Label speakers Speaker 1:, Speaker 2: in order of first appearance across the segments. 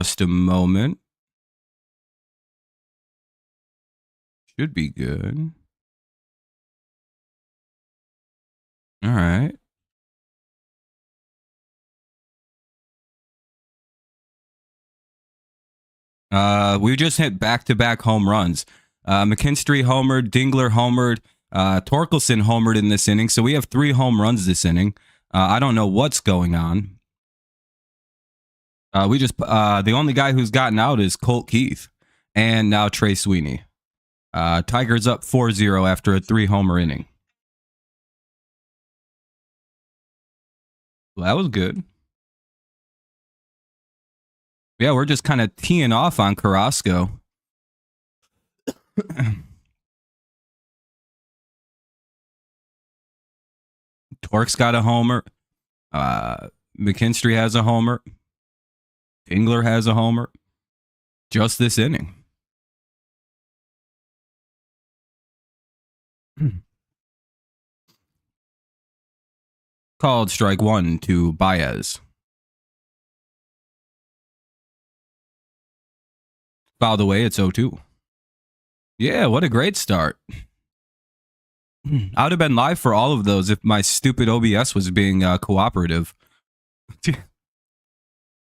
Speaker 1: Just a moment. Should be good. All right. We just hit back-to-back home runs. McKinstry homered, Dingler homered, Torkelson homered in this inning. So we have 3 home runs this inning. I don't know what's going on. The only guy who's gotten out is Colt Keith and now Trey Sweeney. Tigers up 4-0 after a 3-homer inning. Well, that was good. Yeah, we're just kind of teeing off on Carrasco. Tork's got a homer. McKinstry has a homer. Dingler has a homer. Just this inning. Called strike 1 to Baez. Fouled away, it's 0-2. Yeah, what a great start. I would have been live for all of those if my stupid OBS was being cooperative.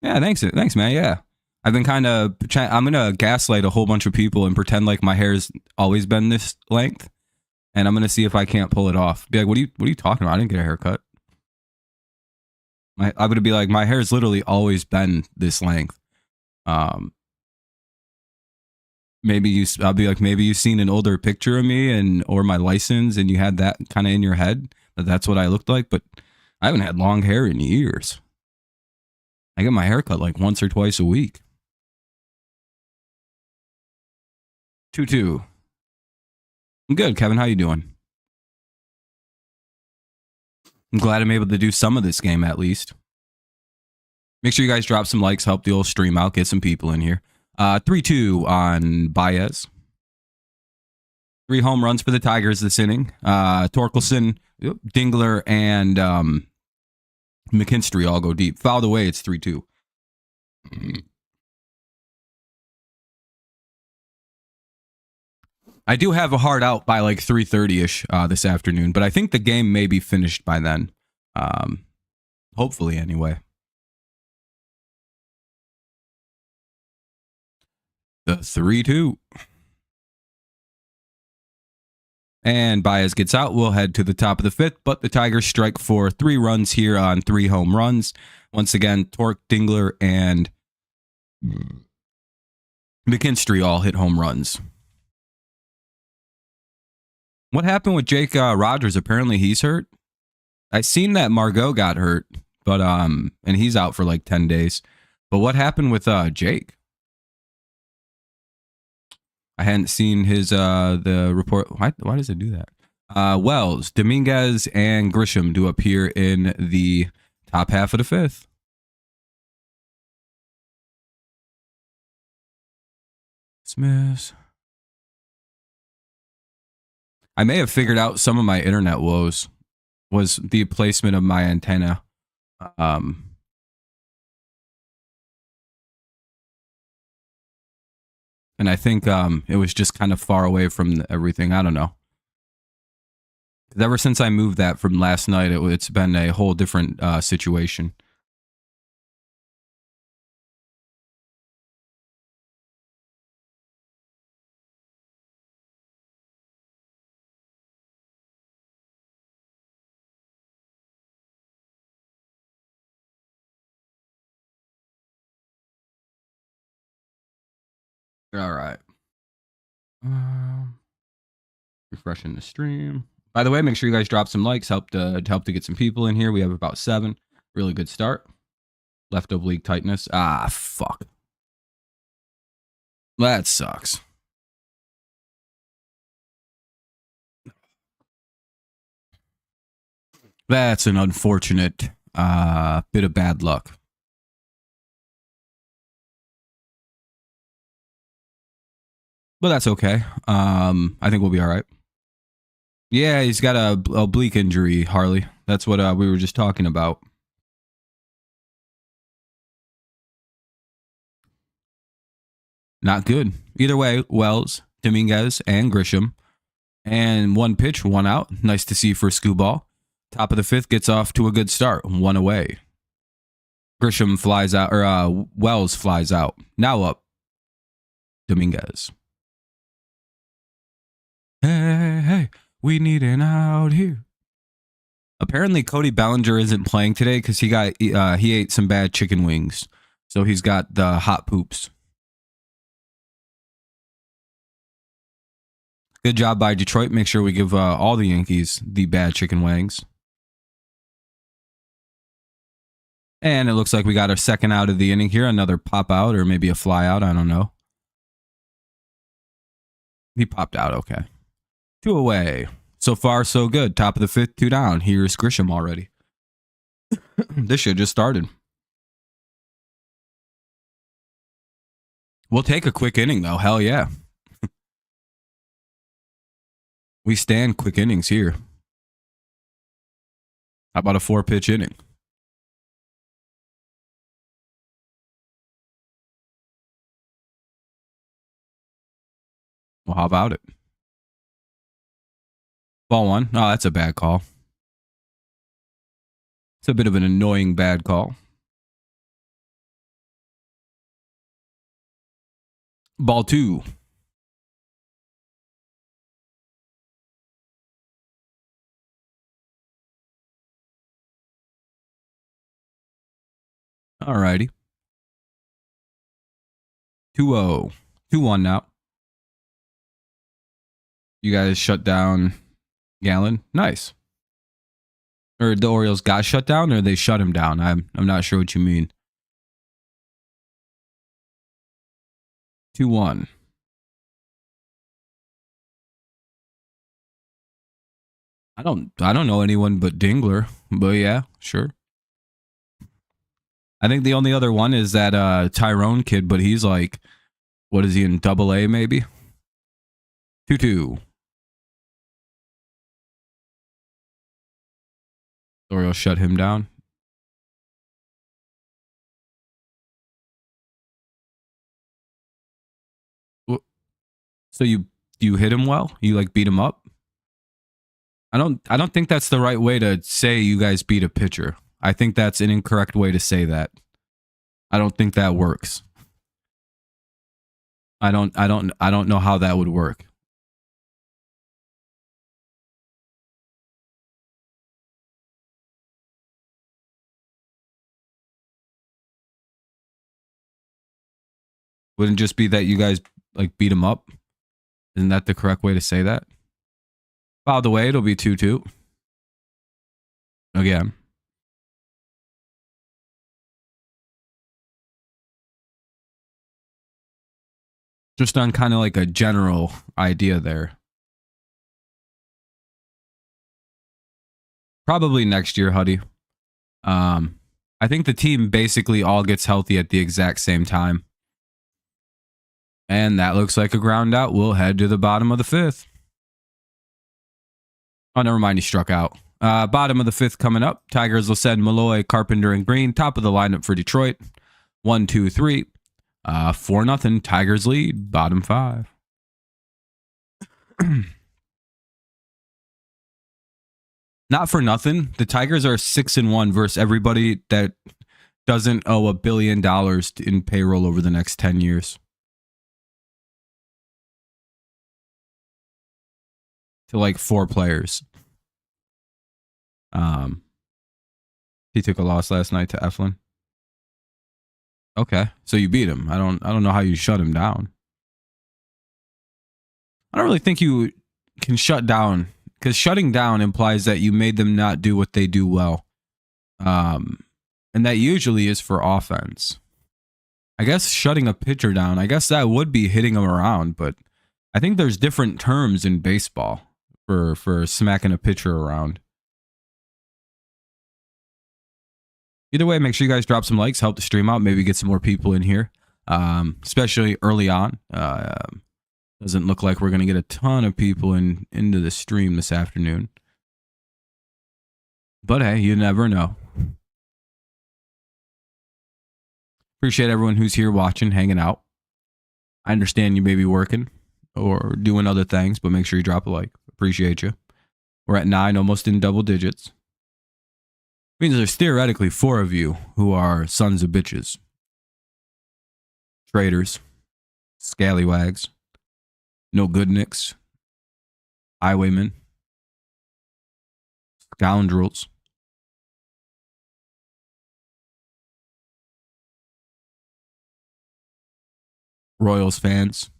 Speaker 1: Yeah, thanks, man. Yeah, I've been kind of. I'm gonna gaslight a whole bunch of people and pretend like my hair's always been this length, and I'm gonna see if I can't pull it off. Be like, what are you talking about? I didn't get a haircut. I'm gonna be like, my hair's literally always been this length. I'll be like, maybe you've seen an older picture of me or my license and you had that kind of in your head, that that's what I looked like, but I haven't had long hair in years. I get my hair cut like once or twice a week. 2-2. I'm good, Kevin. How you doing? I'm glad I'm able to do some of this game at least. Make sure you guys drop some likes, help the old stream out, get some people in here. 3-2 on Baez. 3 home runs for the Tigers this inning. Torkelson, Dingler, and McKinstry all go deep. Fouled away, it's 3-2. I do have a hard out by like 3:30-ish this afternoon, but I think the game may be finished by then. Hopefully, anyway. The 3-2. And Baez gets out. We'll head to the top of the 5th, but the Tigers strike for 3 runs here on 3 home runs. Once again, Tork, Dingler, and McKinstry all hit home runs. What happened with Jake Rogers? Apparently he's hurt. I seen that Margot got hurt, but and he's out for like 10 days. But what happened with Jake? I hadn't seen his the report. Why does it do that? Wells, Dominguez, and Grisham do appear in the top half of the 5th. Smith. I may have figured out some of my internet woes was the placement of my antenna. And I think it was just kind of far away from everything. I don't know. Ever since I moved that from last night, it's been a whole different situation. All right. Refreshing the stream. By the way, make sure you guys drop some likes. Help to get some people in here. We have about 7. Really good start. Left oblique tightness. Ah, fuck. That sucks. That's an unfortunate bit of bad luck. But that's okay. I think we'll be all right. Yeah, he's got a oblique injury, Harley. That's what we were just talking about. Not good. Either way, Wells, Dominguez, and Grisham. And 1 pitch, 1 out. Nice to see for Skubal. Top of the 5th gets off to a good start. 1 away. Grisham flies out, or Wells flies out. Now up, Dominguez. Hey, we need an out here. Apparently, Cody Bellinger isn't playing today because he ate some bad chicken wings, so he's got the hot poops. Good job by Detroit. Make sure we give all the Yankees the bad chicken wings. And it looks like we got our second out of the inning here. Another pop out or maybe a fly out. I don't know. He popped out. Okay. 2 away. So far, so good. Top of the 5th, 2 down. Here's Grisham already. This shit just started. We'll take a quick inning, though. Hell yeah. We stand quick innings here. How about a 4-pitch inning? Well, how about it? Ball 1. Oh, that's a bad call. It's a bit of an annoying bad call. Ball 2. Alrighty. 2-0. 2-1 now. You guys shut down Gallon. Nice. Or the Orioles got shut down, or they shut him down. I'm not sure what you mean. 2-1. I don't know anyone but Dingler, but yeah, sure. I think the only other one is that Tyrone kid, but he's like, what is he in AA maybe? 2-2. Orioles shut him down. So you hit him well? You like beat him up? I don't think that's the right way to say you guys beat a pitcher. I think that's an incorrect way to say that. I don't think that works. I don't know how that would work. Wouldn't it just be that you guys like beat him up? Isn't that the correct way to say that? By the way, it'll be 2-2. Again. Just on kind of like a general idea there. Probably next year, Huddy. I think the team basically all gets healthy at the exact same time. And that looks like a ground out. We'll head to the bottom of the 5th. Oh, never mind. He struck out. Bottom of the 5th coming up. Tigers will send Malloy, Carpenter, and Green. Top of the lineup for Detroit. 1, 2, 3. 4-0. Tigers lead. Bottom 5. Not for nothing. The Tigers are 6-1 versus everybody that doesn't owe $1 billion in payroll over the next 10 years. To like 4 players. He took a loss last night to Eflin. Okay, so you beat him. I don't know how you shut him down. I don't really think you can shut down, because shutting down implies that you made them not do what they do well. And that usually is for offense. I guess shutting a pitcher down, I guess that would be hitting him around, but I think there's different terms in baseball for smacking a pitcher around. Either way, make sure you guys drop some likes, help the stream out, maybe get some more people in here, especially early on. Doesn't look like we're going to get a ton of people into the stream this afternoon. But hey, you never know. Appreciate everyone who's here watching, hanging out. I understand you may be working or doing other things, but make sure you drop a like. Appreciate you. We're at 9, almost in double digits. Means there's theoretically 4 of you who are sons of bitches. Traitors. Scallywags. No good nicks. Highwaymen. Scoundrels. Royals fans.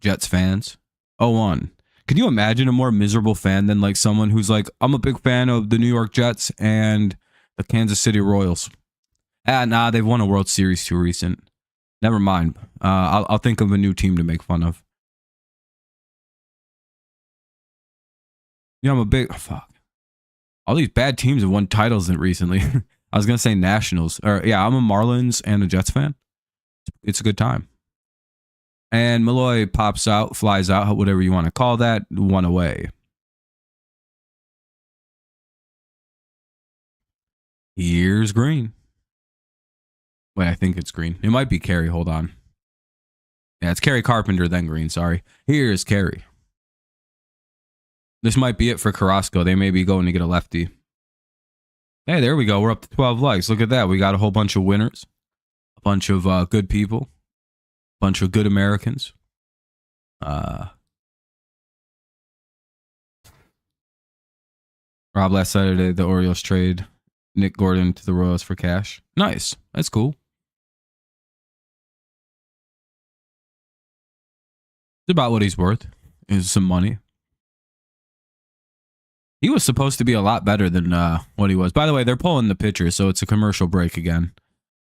Speaker 1: Jets fans. 0-1. Can you imagine a more miserable fan than like someone who's like, I'm a big fan of the New York Jets and the Kansas City Royals? Nah, they've won a World Series too recent. Never mind. I'll think of a new team to make fun of. You know, I'm a big fuck. All these bad teams have won titles recently. I was gonna say Nationals. Or yeah, I'm a Marlins and a Jets fan. It's a good time. And Malloy pops out, flies out, whatever you want to call that, 1 away. Here's green. Wait, I think it's green. It might be Carey. Hold on. Yeah, it's Kerry Carpenter, then green. Sorry. Here's Carey. This might be it for Carrasco. They may be going to get a lefty. Hey, there we go. We're up to 12 likes. Look at that. We got a whole bunch of winners. A bunch of good people. A bunch of good Americans. Rob, last Saturday, the Orioles trade Nick Gordon to the Royals for cash. Nice. That's cool. It's about what he's worth. Is some money. He was supposed to be a lot better than what he was. By the way, they're pulling the pitcher, so it's a commercial break again.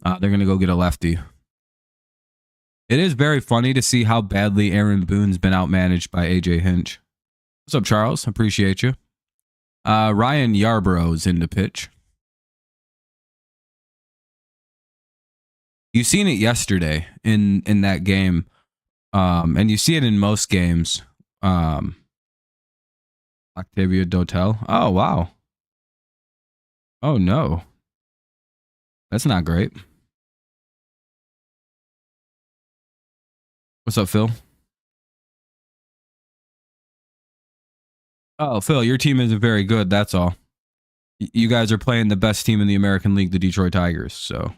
Speaker 1: They're going to go get a lefty. It is very funny to see how badly Aaron Boone's been outmanaged by AJ Hinch. What's up, Charles? Appreciate you. Ryan Yarborough's in the pitch. You seen it yesterday in that game, and you see it in most games. Octavio Dotel. Oh, wow. Oh, no. That's not great. What's up, Phil? Oh, Phil, your team isn't very good. That's all. You guys are playing the best team in the American League, the Detroit Tigers. So,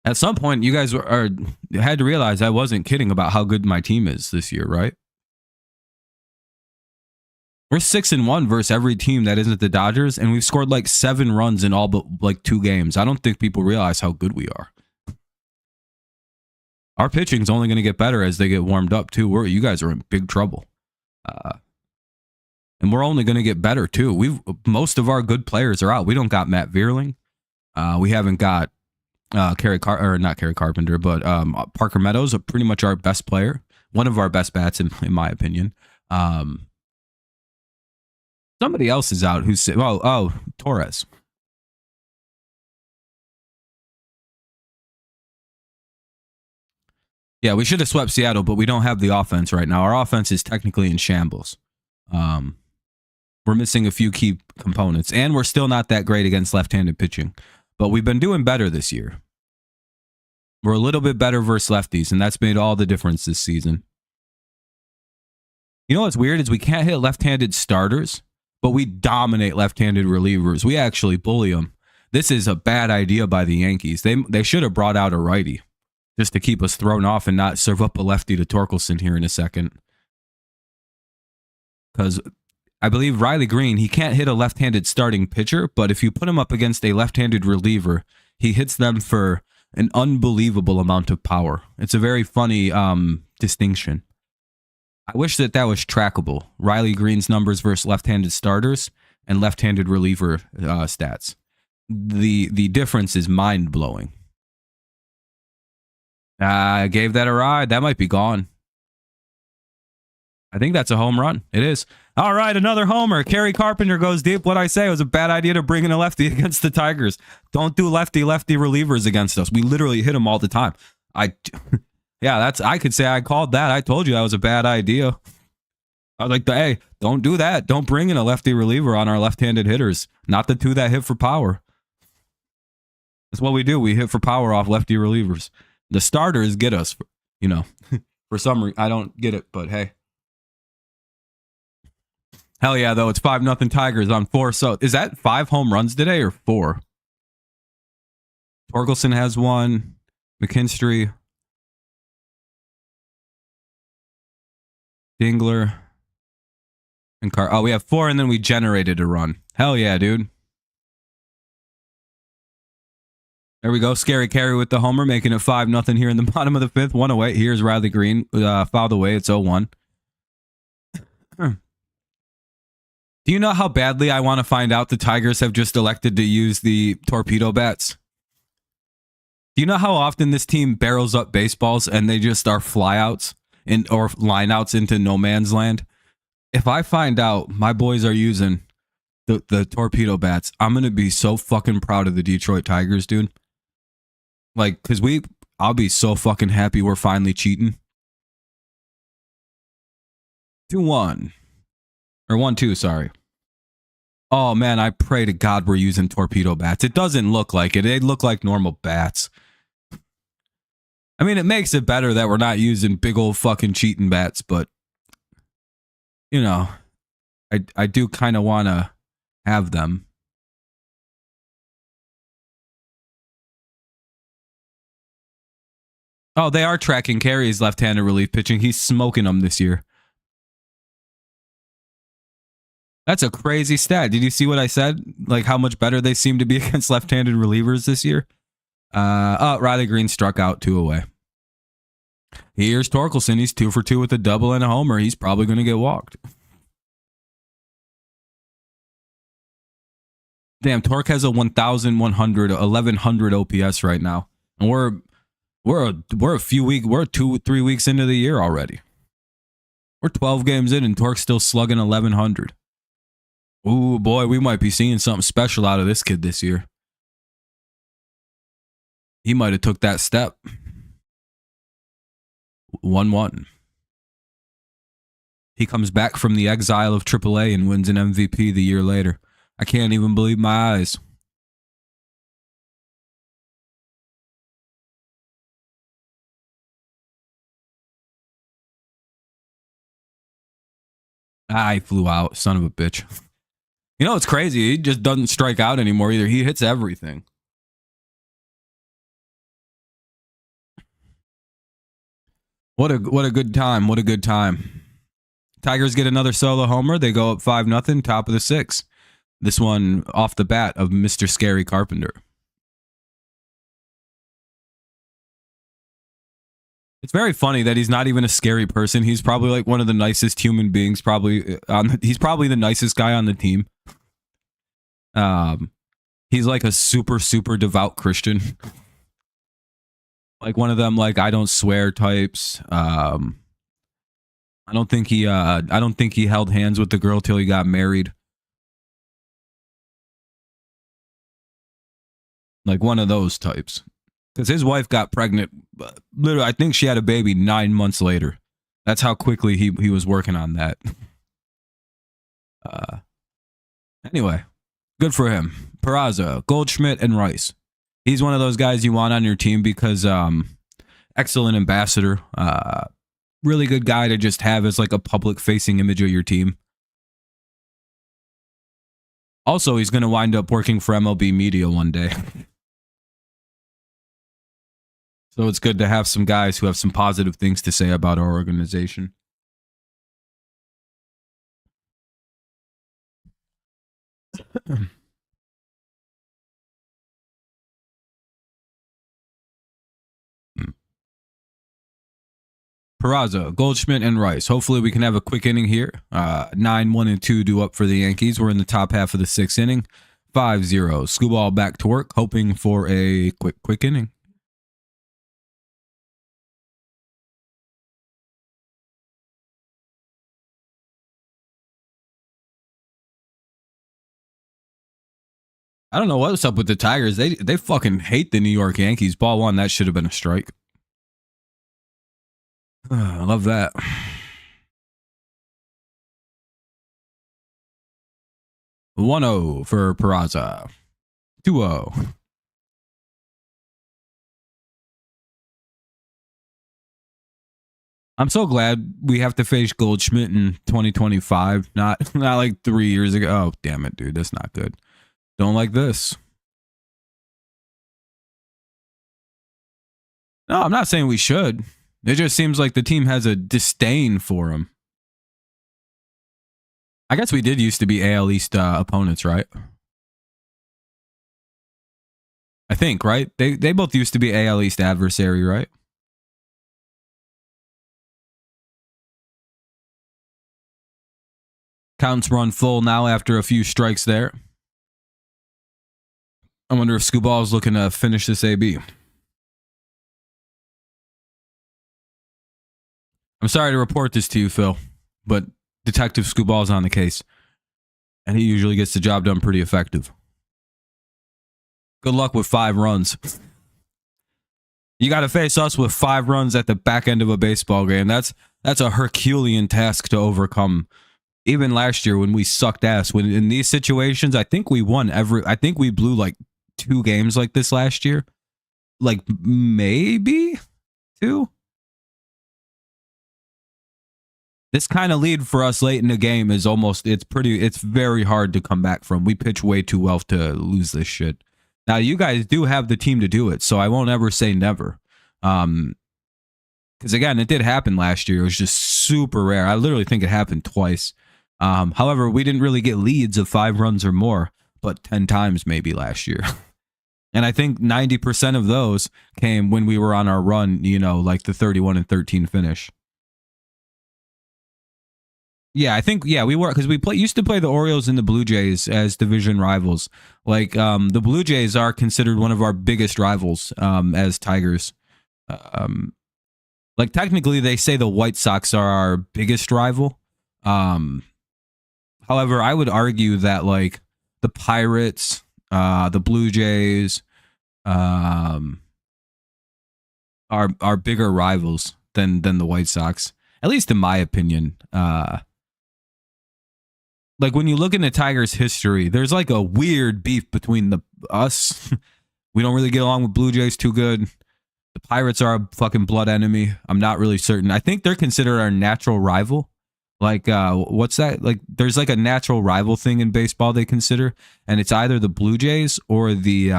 Speaker 1: at some point, you guys had to realize I wasn't kidding about how good my team is this year, right? We're 6-1 versus every team that isn't the Dodgers, and we've scored like 7 runs in all but like 2 games. I don't think people realize how good we are. Our pitching's only going to get better as they get warmed up too. You guys are in big trouble, and we're only going to get better too. Most of our good players are out. We don't got Matt Vierling. We haven't got not Kerry Carpenter, but Parker Meadows, pretty much our best player, one of our best bats in my opinion. Somebody else is out who's Torres. Yeah, we should have swept Seattle, but we don't have the offense right now. Our offense is technically in shambles. We're missing a few key components, and we're still not that great against left-handed pitching. But we've been doing better this year. We're a little bit better versus lefties, and that's made all the difference this season. You know what's weird is we can't hit left-handed starters, but we dominate left-handed relievers. We actually bully them. This is a bad idea by the Yankees. They should have brought out a righty just to keep us thrown off and not serve up a lefty to Torkelson here in a second. Because I believe Riley Green, he can't hit a left-handed starting pitcher, but if you put him up against a left-handed reliever, he hits them for an unbelievable amount of power. It's a very funny distinction. I wish that was trackable. Riley Green's numbers versus left-handed starters and left-handed reliever stats. The difference is mind-blowing. I gave that a ride. That might be gone. I think that's a home run. It is. All right, another homer. Kerry Carpenter goes deep. What'd I say? It was a bad idea to bring in a lefty against the Tigers. Don't do lefty-lefty relievers against us. We literally hit them all the time. I could say I called that. I told you that was a bad idea. I was like, hey, don't do that. Don't bring in a lefty reliever on our left-handed hitters. Not the 2 that hit for power. That's what we do. We hit for power off lefty relievers. The starters get us, you know, for some reason. I don't get it, but hey. Hell yeah, though. It's 5-0 Tigers on 4. So is that 5 home runs today or 4? Torkelson has 1. McKinstry. Dingler. And we have 4, and then we generated a run. Hell yeah, dude. There we go. Scary Carey with the homer, making it 5-0 here in the bottom of the 5th. 1 away. Here's Riley Green. Fouled away. It's 0-1. Do you know how badly I want to find out the Tigers have just elected to use the torpedo bats? Do you know how often this team barrels up baseballs and they just are flyouts or lineouts into no man's land? If I find out my boys are using the torpedo bats, I'm going to be so fucking proud of the Detroit Tigers, dude. Like, because I'll be so fucking happy we're finally cheating. 2-1. Or 1-2, sorry. Oh, man, I pray to God we're using torpedo bats. It doesn't look like it. They look like normal bats. I mean, it makes it better that we're not using big old fucking cheating bats, but, you know, I do kind of want to have them. Oh, they are tracking Carey's left-handed relief pitching. He's smoking them this year. That's a crazy stat. Did you see what I said? Like how much better they seem to be against left-handed relievers this year? Riley Green struck out 2 away. Here's Torkelson. He's 2 for 2 with a double and a homer. He's probably going to get walked. Damn, Torque has a 1100 OPS right now. And we're 2-3 weeks into the year already. We're 12 games in and Torque's still slugging 1100. Ooh, boy, we might be seeing something special out of this kid this year. He might have took that step. 1-1. He comes back from the exile of AAA and wins an MVP the year later. I can't even believe my eyes. I flew out, son of a bitch. You know, it's crazy. He just doesn't strike out anymore either. He hits everything. What a good time. What a good time. Tigers get another solo homer. They go up 5-0, top of the 6th. This one off the bat of Mr. Scary Carpenter. It's very funny that he's not even a scary person. He's probably like one of the nicest human beings. He's probably the nicest guy on the team. He's like a super, super devout Christian. Like one of them, like I don't swear types. I don't think he held hands with the girl till he got married. Like one of those types. Because his wife got pregnant. Literally, I think she had a baby 9 months later. That's how quickly he was working on that. Anyway, good for him. Peraza, Goldschmidt, and Rice. He's one of those guys you want on your team because excellent ambassador. Really good guy to just have as like a public-facing image of your team. Also, he's going to wind up working for MLB Media one day. So it's good to have some guys who have some positive things to say about our organization. Peraza, Goldschmidt, and Rice. Hopefully we can have a quick inning here. 9-1-2 due up for the Yankees. We're in the top half of the 6th inning. 5-0. Skubal back to work, hoping for a quick inning. I don't know what's up with the Tigers. They fucking hate the New York Yankees. Ball 1, that should have been a strike. I love that. $1-0 for Peraza. 2-0. I'm so glad we have to face Goldschmidt in 2025, not like 3 years ago. Oh, damn it, dude. That's not good. Don't like this. No, I'm not saying we should. It just seems like the team has a disdain for him. I guess we did used to be AL East opponents, right? I think, right? They both used to be AL East adversary, right? Counts run full now after a few strikes there. I wonder if Skubal is looking to finish this AB. I'm sorry to report this to you, Phil, but Detective Skubal is on the case, and he usually gets the job done pretty effective. Good luck with 5 runs. You got to face us with 5 runs at the back end of a baseball game. That's a Herculean task to overcome. Even last year when we sucked ass, when in these situations, I think we won I think we blew like 2 games like this last year. Like maybe 2. This kind of lead for us late in the game is it's very hard to come back from. We pitch way too well to lose this shit. Now, you guys do have the team to do it, so I won't ever say never. Because, again, it did happen last year. It was just super rare. I literally think it happened twice. However, we didn't really get leads of 5 runs or more, but 10 times maybe last year. And I think 90% of those came when we were on our run, like the 31-13 finish. Yeah, I think we were, because we used to play the Orioles and the Blue Jays as division rivals. Like the Blue Jays are considered one of our biggest rivals as Tigers. Like technically, they say the White Sox are our biggest rival. However, I would argue that like the Pirates, the Blue Jays, are bigger rivals than the White Sox, at least in my opinion. Like when you look into Tigers' history, there's like a weird beef between us. We don't really get along with Blue Jays too good. The Pirates are a fucking blood enemy. I'm not really certain. I think they're considered our natural rival. Like, what's that? Like, there's like a natural rival thing in baseball they consider, and it's either the Blue Jays or the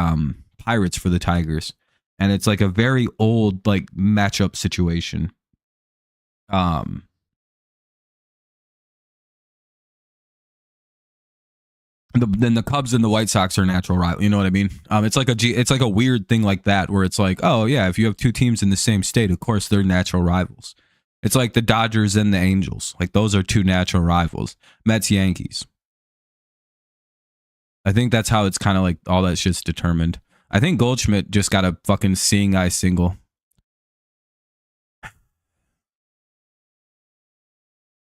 Speaker 1: Pirates for the Tigers, and it's like a very old like matchup situation. Then the Cubs and the White Sox are natural rival. You know what I mean? It's like a weird thing like that where it's like, oh yeah, if you have 2 teams in the same state, of course they're natural rivals. It's like the Dodgers and the Angels. Like those are 2 natural rivals. Mets, Yankees. I think that's how it's kind of like all that shit's determined. I think Goldschmidt just got a fucking seeing eye single.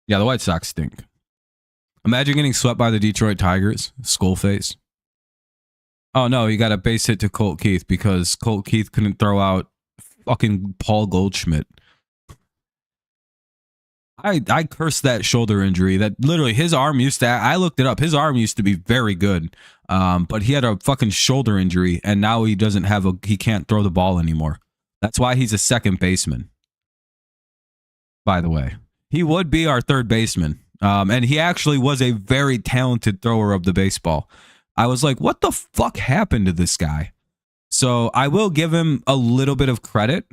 Speaker 1: Yeah, the White Sox stink. Imagine getting swept by the Detroit Tigers. Skull face. Oh no, you got a base hit to Colt Keith because Colt Keith couldn't throw out fucking Paul Goldschmidt. I cursed that shoulder injury. That literally his arm used to. I looked it up. His arm used to be very good, but he had a fucking shoulder injury, and now he doesn't have he can't throw the ball anymore. That's why he's a second baseman. By the way, he would be our third baseman. And he actually was a very talented thrower of the baseball. I was like, what the fuck happened to this guy? So I will give him a little bit of credit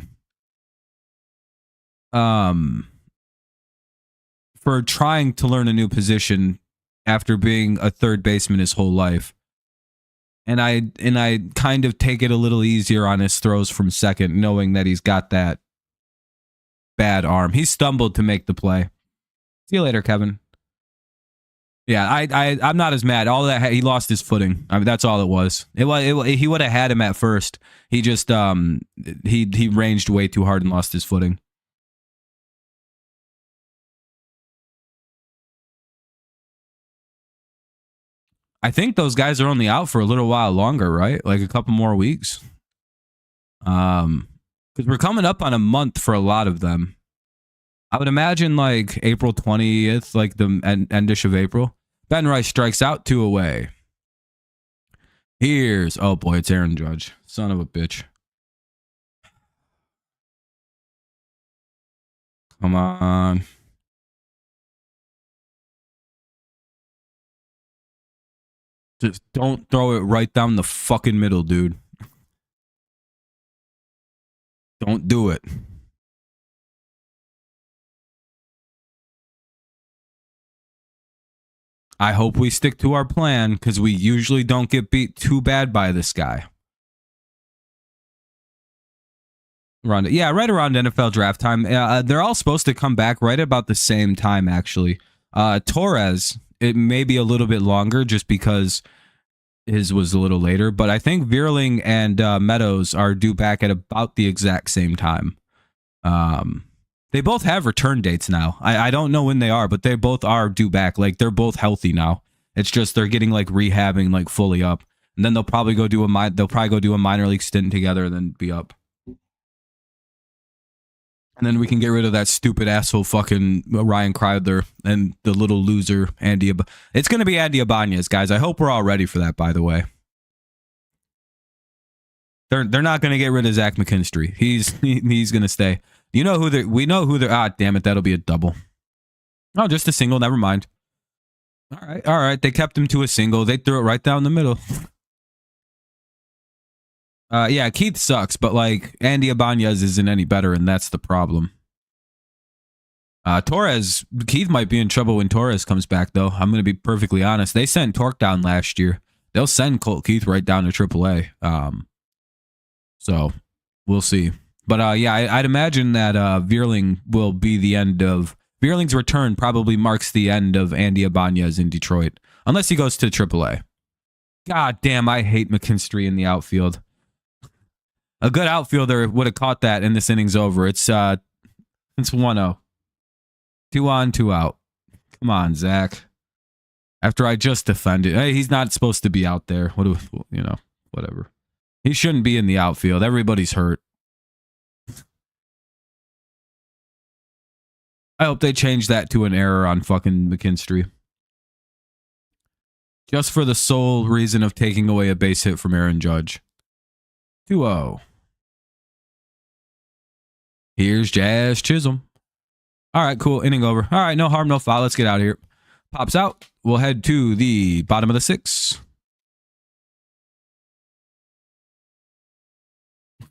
Speaker 1: for trying to learn a new position after being a third baseman his whole life. And I kind of take it a little easier on his throws from second, knowing that he's got that bad arm. He stumbled to make the play. See you later, Kevin. Yeah, I'm not as mad. All that he lost his footing. I mean, that's all it was. He would have had him at first. He just he ranged way too hard and lost his footing. I think those guys are only out for a little while longer, right? Like a couple more weeks. Because we're coming up on a month for a lot of them. I would imagine like April 20th, like the endish of April. Ben Rice strikes out 2 away. Oh boy, it's Aaron Judge. Son of a bitch. Come on. Just don't throw it right down the fucking middle, dude. Don't do it. I hope we stick to our plan because we usually don't get beat too bad by this guy. Yeah, right around NFL draft time. They're all supposed to come back right about the same time, actually. Torres, it may be a little bit longer just because his was a little later, but I think Vierling and Meadows are due back at about the exact same time. They both have return dates now. I don't know when they are, but they both are due back. Like they're both healthy now. It's just they're getting like rehabbing like fully up, and then they'll probably go do a minor league stint together and then be up. And then we can get rid of that stupid asshole fucking Ryan Kreidler and the little loser Andy. It's going to be Andy Ibanez, guys. I hope we're all ready for that, by the way. They're not going to get rid of Zach McKinstry. He's going to stay. We know who they're, damn it, that'll be a double. Oh, just a single, never mind. All right. They kept him to a single. They threw it right down the middle. Yeah, Keith sucks, but like Andy Ibanez isn't any better, and that's the problem. Torres, Keith might be in trouble when Torres comes back, though. I'm going to be perfectly honest. They sent Torque down last year. They'll send Colt Keith right down to AAA. So we'll see. But yeah, I'd imagine that Vierling will be the end of Vierling's return. Probably marks the end of Andy Ibanez in Detroit, unless he goes to AAA. God damn, I hate McKinstry in the outfield. A good outfielder would have caught that, and this inning's over. It's 1-0. 2 on, 2 out. Come on, Zach. After I just defended, hey, he's not supposed to be out there. Whatever. He shouldn't be in the outfield. Everybody's hurt. I hope they change that to an error on fucking McKinstry. Just for the sole reason of taking away a base hit from Aaron Judge. 2-0. Here's Jazz Chisholm. All right, cool. Inning over. All right, no harm, no foul. Let's get out of here. Pops out. We'll head to the bottom of the 6th.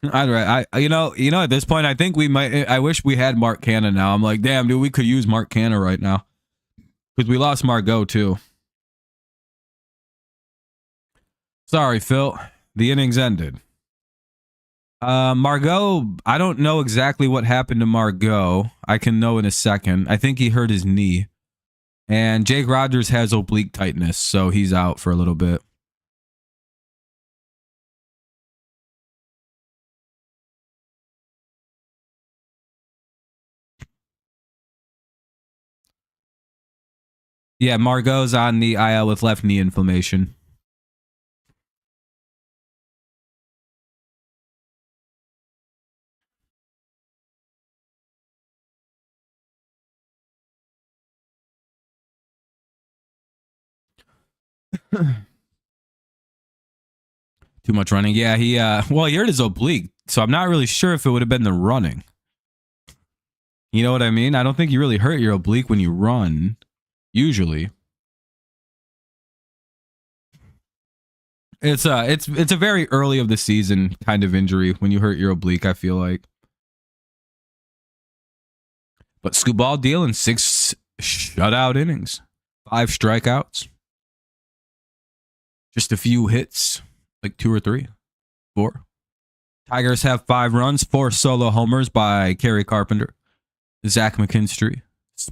Speaker 1: All right, at this point, I think we might. I wish we had Mark Canha now. I'm like, damn, dude, we could use Mark Canha right now because we lost Margot too. Sorry, Phil. The innings ended. Margot, I don't know exactly what happened to Margot. I can know in a second. I think he hurt his knee. And Jake Rogers has oblique tightness, so he's out for a little bit. Yeah, Margot's on the IL with left knee inflammation. Too much running. Yeah, he hurt his oblique, so I'm not really sure if it would have been the running. You know what I mean? I don't think you really hurt your oblique when you run, usually. It's a very early of the season kind of injury when you hurt your oblique, I feel like. But Skubal deal in 6 shutout innings, 5 strikeouts, just a few hits, like 2 or 3, 4. Tigers have 5 runs, 4 solo homers by Kerry Carpenter, Zach McKinstry,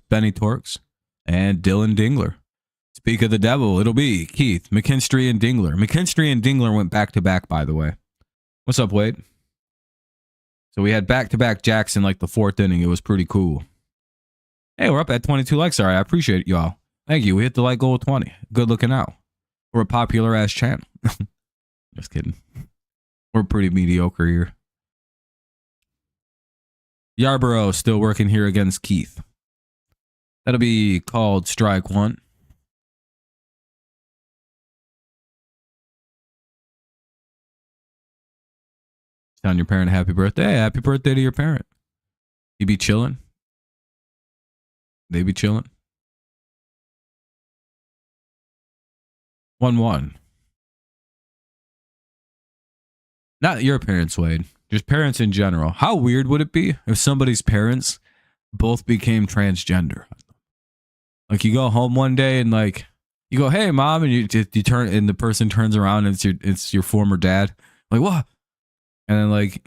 Speaker 1: Benny Torks, and Dylan Dingler. Speak of the devil, it'll be Keith, McKinstry, and Dingler. McKinstry and Dingler went back-to-back, by the way. What's up, Wade? So we had back-to-back jacks in like the 4th inning. It was pretty cool. Hey, we're up at 22 likes. All right, I appreciate it, y'all. Thank you. We hit the like goal of 20. Good looking out. We're a popular-ass channel. Just kidding. We're pretty mediocre here. Yarborough still working here against Keith. That'll be called strike 1. Telling your parent happy birthday. Hey, happy birthday to your parent. You be chilling. They be chilling. 1-1. Not your parents, Wade. Just parents in general. How weird would it be if somebody's parents both became transgender? Like you go home one day and like you go, "Hey, mom," and you turn and the person turns around and it's your former dad. Like what? And then like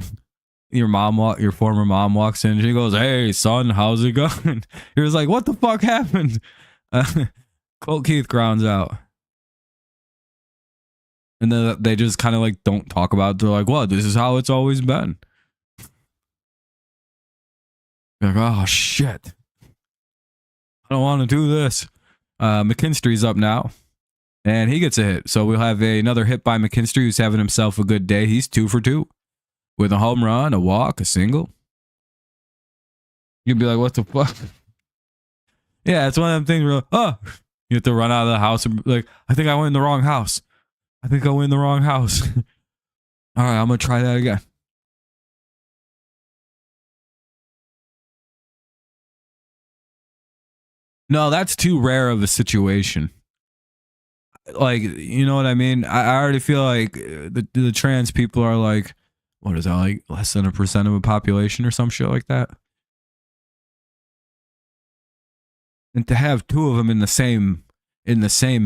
Speaker 1: your former mom walks in and she goes, "Hey, son, how's it going?" You're just like, "What the fuck happened?" Colt Keith grounds out. And then they just kind of like don't talk about it. They're like, "What? This is how it's always been." You're like, "Oh shit, I don't want to do this." McKinstry's up now, and he gets a hit. So we'll have another hit by McKinstry, who's having himself a good day. He's 2 for 2 with a home run, a walk, a single. You'd be like, "What the fuck?" Yeah, it's one of them things where, you have to run out of the house and be like, "I think I went in the wrong house. I think I went in the wrong house." All right, I'm going to try that again. No, that's too rare of a situation. Like, you know what I mean? I already feel like the trans people are like, what is that, like less than 1% of a population or some shit like that? And to have 2 of them in the same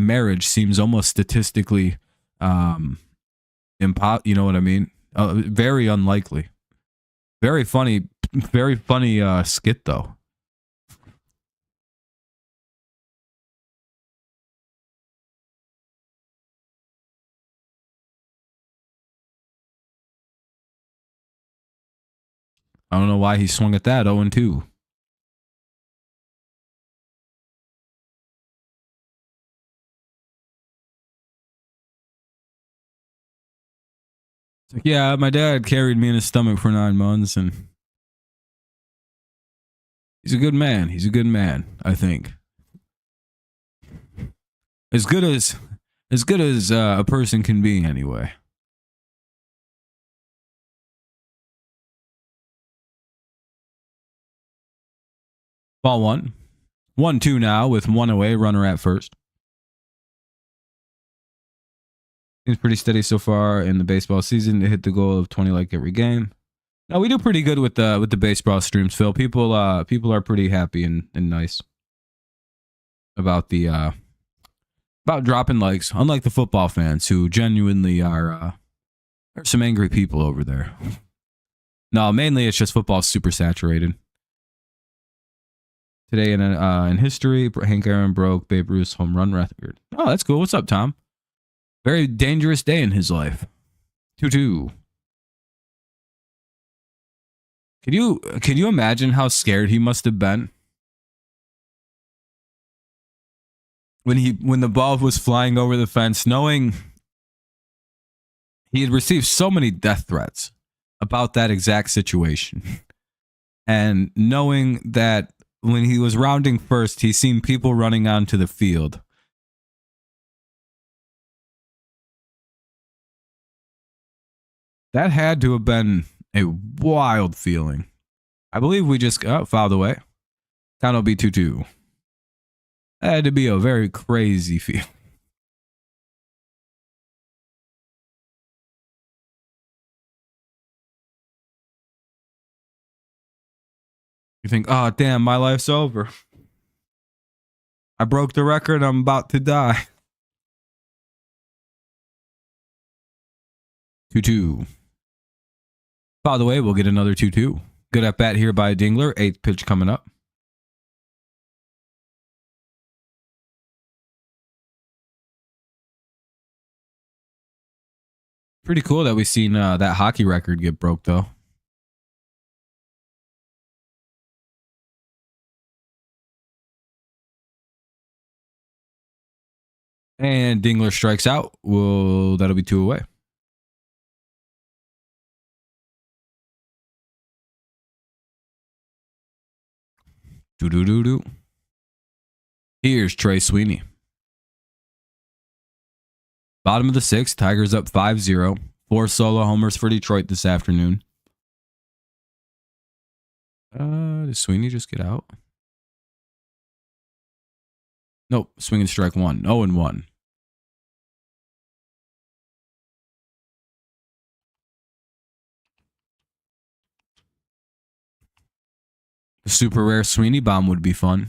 Speaker 1: marriage seems almost statistically you know what I mean? Very unlikely. Very funny skit though. I don't know why he swung at that 0-2. It's like, yeah, my dad carried me in his stomach for 9 months, and he's a good man. He's a good man, I think. As good as a person can be, anyway. Ball 1. 1-2 now with 1 away, runner at first. Seems pretty steady so far in the baseball season to hit the goal of 20 like every game. Now we do pretty good with the baseball streams, Phil. People are pretty happy and nice about the about dropping likes, unlike the football fans who genuinely are some angry people over there. No, mainly it's just football super saturated. Today in history, Hank Aaron broke Babe Ruth's home run record. Oh, that's cool. What's up, Tom? Very dangerous day in his life. 2-2. Can you imagine how scared he must have been when the ball was flying over the fence, knowing he had received so many death threats about that exact situation, and knowing that when he was rounding first, he seen people running onto the field. That had to have been a wild feeling. I believe we just fouled away. Count will be 2-2. That had to be a very crazy feeling. You think, oh, damn, my life's over. I broke the record. I'm about to die. 2-2. By the way, we'll get another 2-2. Good at bat here by Dingler. 8th pitch coming up. Pretty cool that we've seen that hockey record get broke, though. And Dingler strikes out. Well, that'll be 2 away. Do. Here's Trey Sweeney. Bottom of the 6th, Tigers up 5-0. 4 solo homers for Detroit this afternoon. Did Sweeney just get out? Nope. Swing and strike 1. 0-1. The super rare Sweeney bomb would be fun.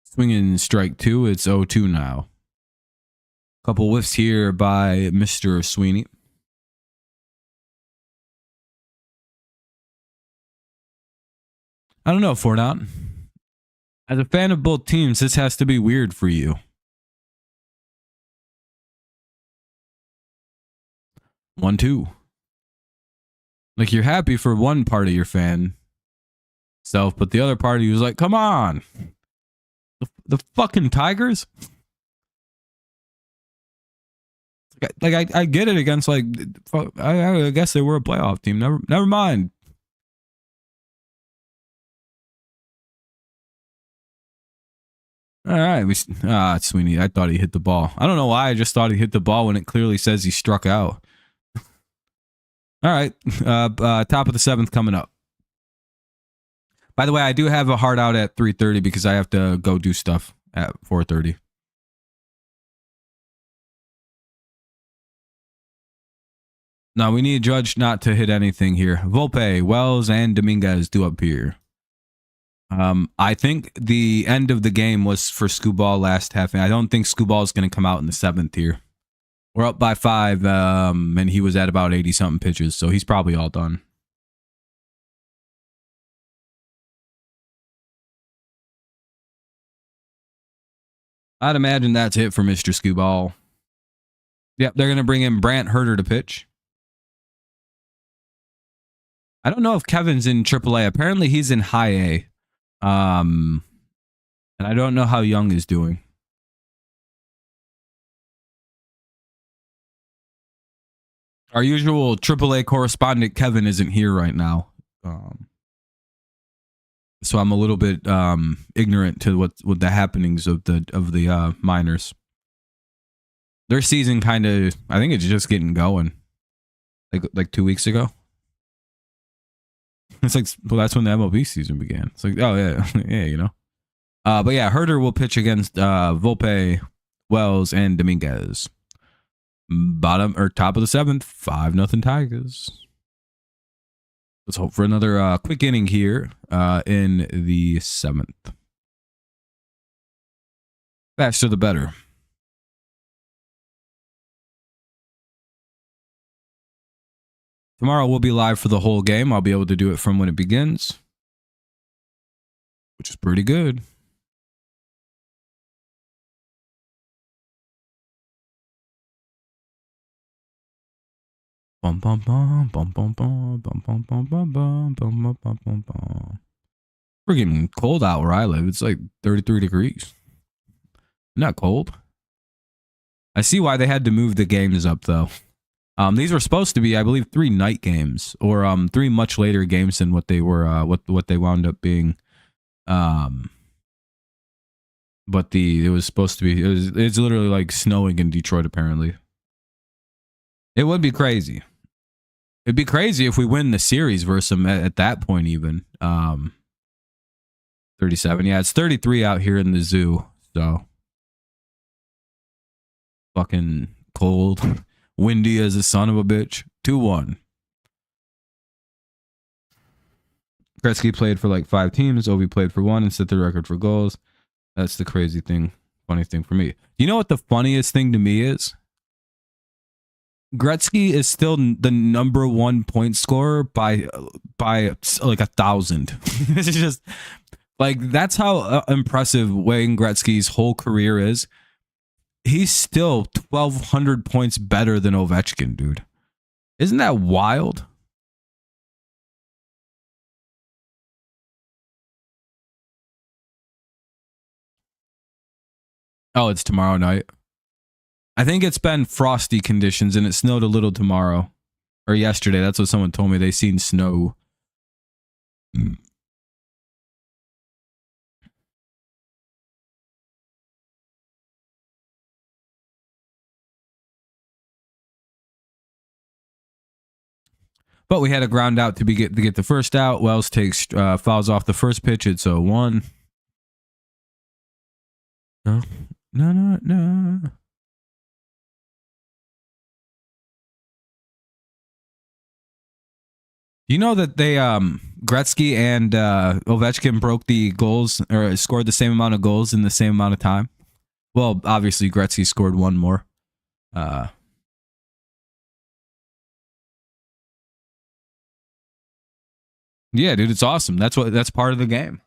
Speaker 1: Swing and strike 2. It's 0-2 now. Couple whiffs here by Mr. Sweeney. I don't know, Fortnite. As a fan of both teams, this has to be weird for you. 1-2. Like, you're happy for one part of your fan self, but the other party was like, come on. The fucking Tigers? Like, I get it against, like, I guess they were a playoff team. Never mind. All right, Sweeney. I thought he hit the ball. I don't know why. I just thought he hit the ball when it clearly says he struck out. All right, top of the 7th coming up. By the way, I do have a hard out at 3:30 because I have to go do stuff at 4:30. No, we need Judge not to hit anything here. Volpe, Wells, and Dominguez do up here. I think the end of the game was for Skubal last half. I don't think Skubal is going to come out in the 7th here. We're up by 5, and he was at about 80-something pitches, so he's probably all done. I'd imagine that's it for Mr. Skubal. Yep, they're going to bring in Brant Herter to pitch. I don't know if Kevin's in AAA. Apparently, he's in High A. And I don't know how Young is doing. Our usual AAA correspondent Kevin isn't here right now. So I'm a little bit ignorant to what the happenings of the minors. Their season kind of, I think it's just getting going. Like 2 weeks ago. It's like, well, that's when the MLB season began. It's like, oh yeah, yeah, you know. But yeah, Herter will pitch against Volpe, Wells, and Dominguez. Bottom or top of the 7th, 5-0 Tigers. Let's hope for another quick inning here in the 7th. Faster the better. Tomorrow we'll be live for the whole game. I'll be able to do it from when it begins, which is pretty good. Bum bum bum bum bum bum bum bum bum bum bum bum bum bum bum. Freaking cold out where I live. It's like 33 degrees. Not cold. I see why they had to move the games up though. These were supposed to be, I believe, 3 night games, or 3 much later games than what they were, what they wound up being. But it was supposed to be. It's literally like snowing in Detroit. Apparently, it would be crazy. It'd be crazy if we win the series versus them at that point. Even 37. Yeah, it's 33 out here in the zoo. So fucking cold. Windy as a son of a bitch. 2-1. Gretzky played for like 5 teams. Ovi played for 1 and set the record for goals. That's the crazy thing. Funny thing for me. You know what the funniest thing to me is? Gretzky is still the number 1 point scorer by like 1,000. This is just like, that's how impressive Wayne Gretzky's whole career is. He's still 1,200 points better than Ovechkin, dude. Isn't that wild? Oh, it's tomorrow night. I think it's been frosty conditions and it snowed a little tomorrow or yesterday. That's what someone told me. They seen snow. But we had a ground out to get the first out. Wells takes fouls off the first pitch. It's 0-1. No. You know that they Gretzky and Ovechkin broke the goals or scored the same amount of goals in the same amount of time? Well, obviously Gretzky scored one more. Yeah, dude, it's awesome. That's part of the game.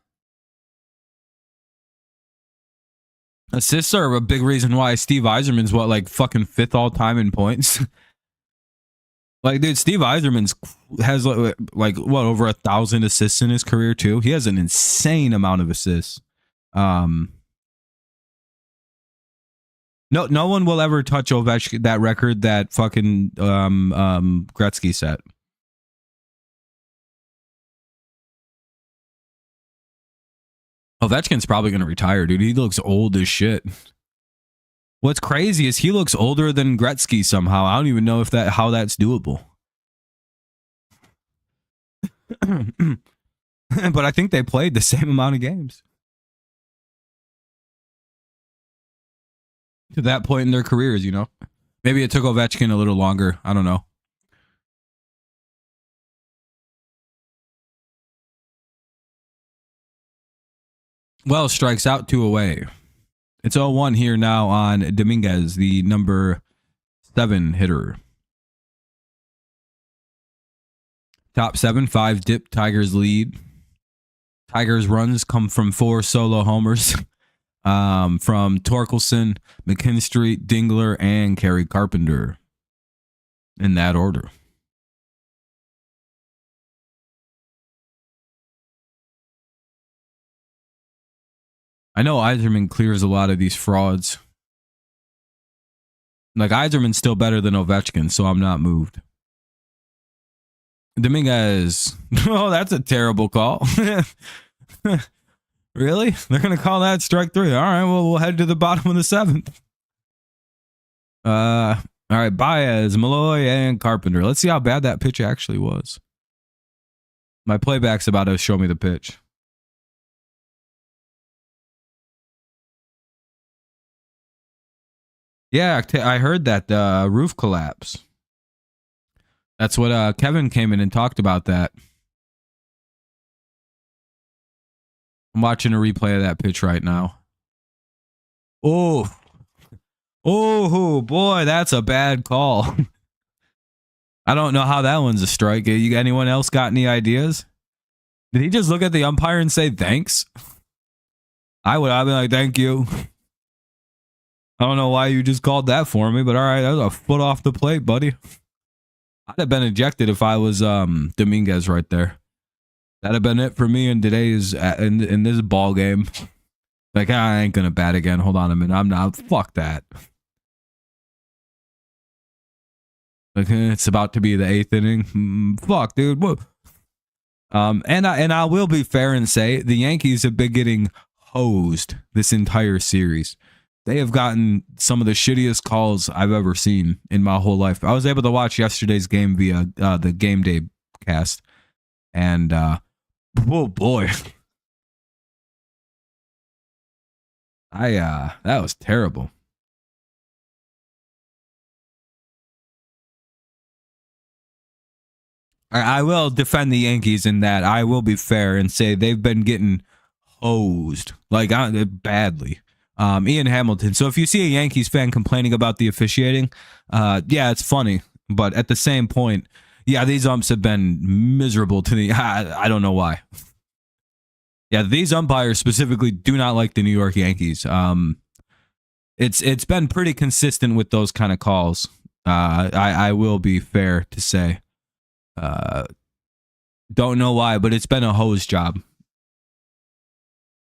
Speaker 1: Assists are a big reason why Steve Yzerman's like fucking 5th all time in points. Like, dude, Steve Yzerman has like what, over 1,000 assists in his career too. He has an insane amount of assists. No one will ever touch Ovechkin, that record that fucking Gretzky set. Ovechkin's probably gonna retire, dude. He looks old as shit. What's crazy is he looks older than Gretzky somehow. I don't even know how that's doable. But I think they played the same amount of games. To that point in their careers, you know. Maybe it took Ovechkin a little longer. I don't know. Well, strikes out 2 away. It's 0-1 here now on Dominguez, the number 7 hitter. Top 7, 5 dip. Tigers lead. Tigers runs come from 4 solo homers from Torkelson, McKinstry, Dingler, and Kerry Carpenter. In that order. I know Yzerman clears a lot of these frauds. Like, Yzerman's still better than Ovechkin, so I'm not moved. Dominguez. Oh, that's a terrible call. Really? They're going to call that strike 3. All right, well, we'll head to the bottom of the 7th. All right, Baez, Malloy, and Carpenter. Let's see how bad that pitch actually was. My playback's about to show me the pitch. Yeah, I heard that roof collapse. That's what Kevin came in and talked about that. I'm watching a replay of that pitch right now. Oh, boy, that's a bad call. I don't know how that one's a strike. Anyone else got any ideas? Did he just look at the umpire and say thanks? I'd be like, thank you. I don't know why you just called that for me, but all right, that was a foot off the plate, buddy. I'd have been ejected if I was Dominguez right there. That'd have been it for me in today's in this ball game. Like, I ain't gonna bat again. Hold on a minute. I'm not. Fuck that. Like, it's about to be the 8th inning. Fuck, dude. Whoa. And I will be fair and say the Yankees have been getting hosed this entire series. They have gotten some of the shittiest calls I've ever seen in my whole life. I was able to watch yesterday's game via the game day cast, and oh boy, that was terrible. I will defend the Yankees in that. I will be fair and say they've been getting hosed like badly. Ian Hamilton. So if you see a Yankees fan complaining about the officiating, yeah, it's funny. But at the same point, yeah, these umps have been miserable to the. I don't know why. Yeah, these umpires specifically do not like the New York Yankees. It's been pretty consistent with those kind of calls. I will be fair to say. Don't know why, but it's been a hose job.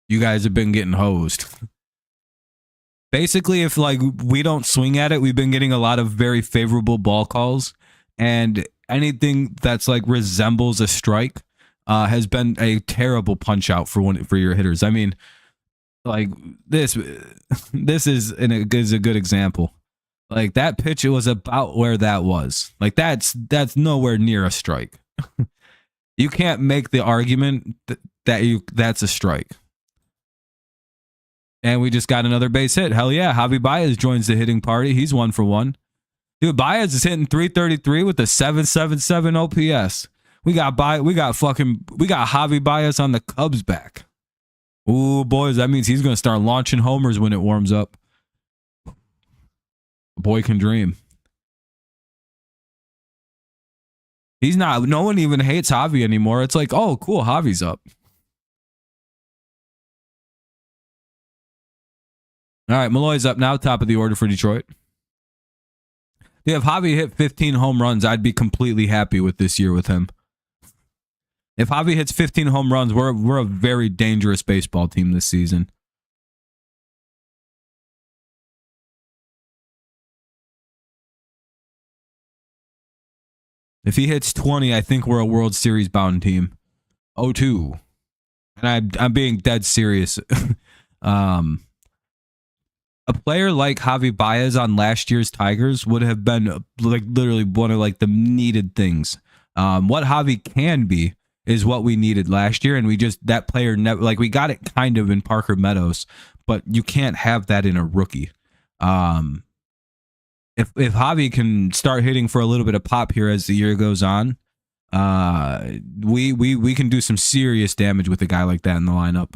Speaker 1: You guys have been getting hosed. Basically, if like we don't swing at it, we've been getting a lot of very favorable ball calls, and anything that's like resembles a strike has been a terrible punch out for your hitters. I mean, like this is a good example. Like that pitch, it was about where that was. Like that's nowhere near a strike. You can't make the argument that's a strike. And we just got another base hit. Hell yeah. Javi Baez joins the hitting party. He's 1 for 1. Dude, Baez is hitting 333 with a 777 OPS. We got Javi Baez on the Cubs back. Ooh, boys, that means he's going to start launching homers when it warms up. A boy can dream. He's not, no one even hates Javi anymore. It's like, oh, cool, Javi's up. All right, Malloy's up now, top of the order for Detroit. If Javi hit 15 home runs, I'd be completely happy with this year with him. If Javi hits 15 home runs, we're a very dangerous baseball team this season. If he hits 20, I think we're a World Series bound team. 0-2. And I'm being dead serious. A player like Javi Baez on last year's Tigers would have been like literally one of like the needed things. What Javi can be is what we needed last year, and that player never, like, we got it kind of in Parker Meadows, but you can't have that in a rookie. If Javi can start hitting for a little bit of pop here as the year goes on, we can do some serious damage with a guy like that in the lineup.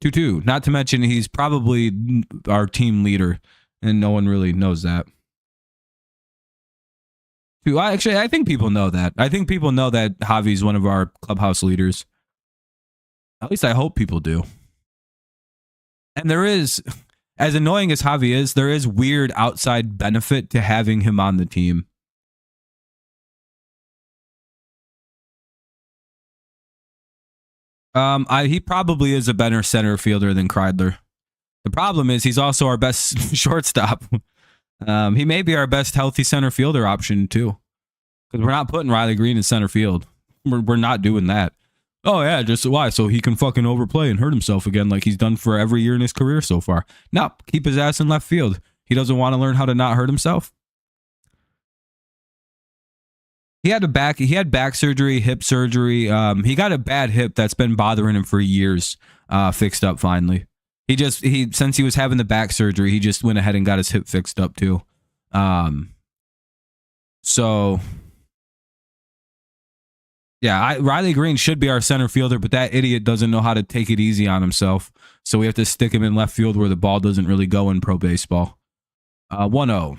Speaker 1: 2-2. Not to mention he's probably our team leader, and no one really knows that. Actually, I think people know that. I think people know that Javi's one of our clubhouse leaders. At least I hope people do. And there is, as annoying as Javi is, there is weird outside benefit to having him on the team. He probably is a better center fielder than Kreidler. The problem is he's also our best shortstop. He may be our best healthy center fielder option too, because we're not putting Riley Green in center field. We're not doing that. Oh yeah, just why? So he can fucking overplay and hurt himself again, like he's done for every year in his career so far. No, keep his ass in left field. He doesn't want to learn how to not hurt himself. He had back surgery, hip surgery. He got a bad hip that's been bothering him for years. Fixed up finally. Since he was having the back surgery, he just went ahead and got his hip fixed up too. So yeah, Riley Green should be our center fielder, but that idiot doesn't know how to take it easy on himself. So we have to stick him in left field where the ball doesn't really go in pro baseball. 1-0.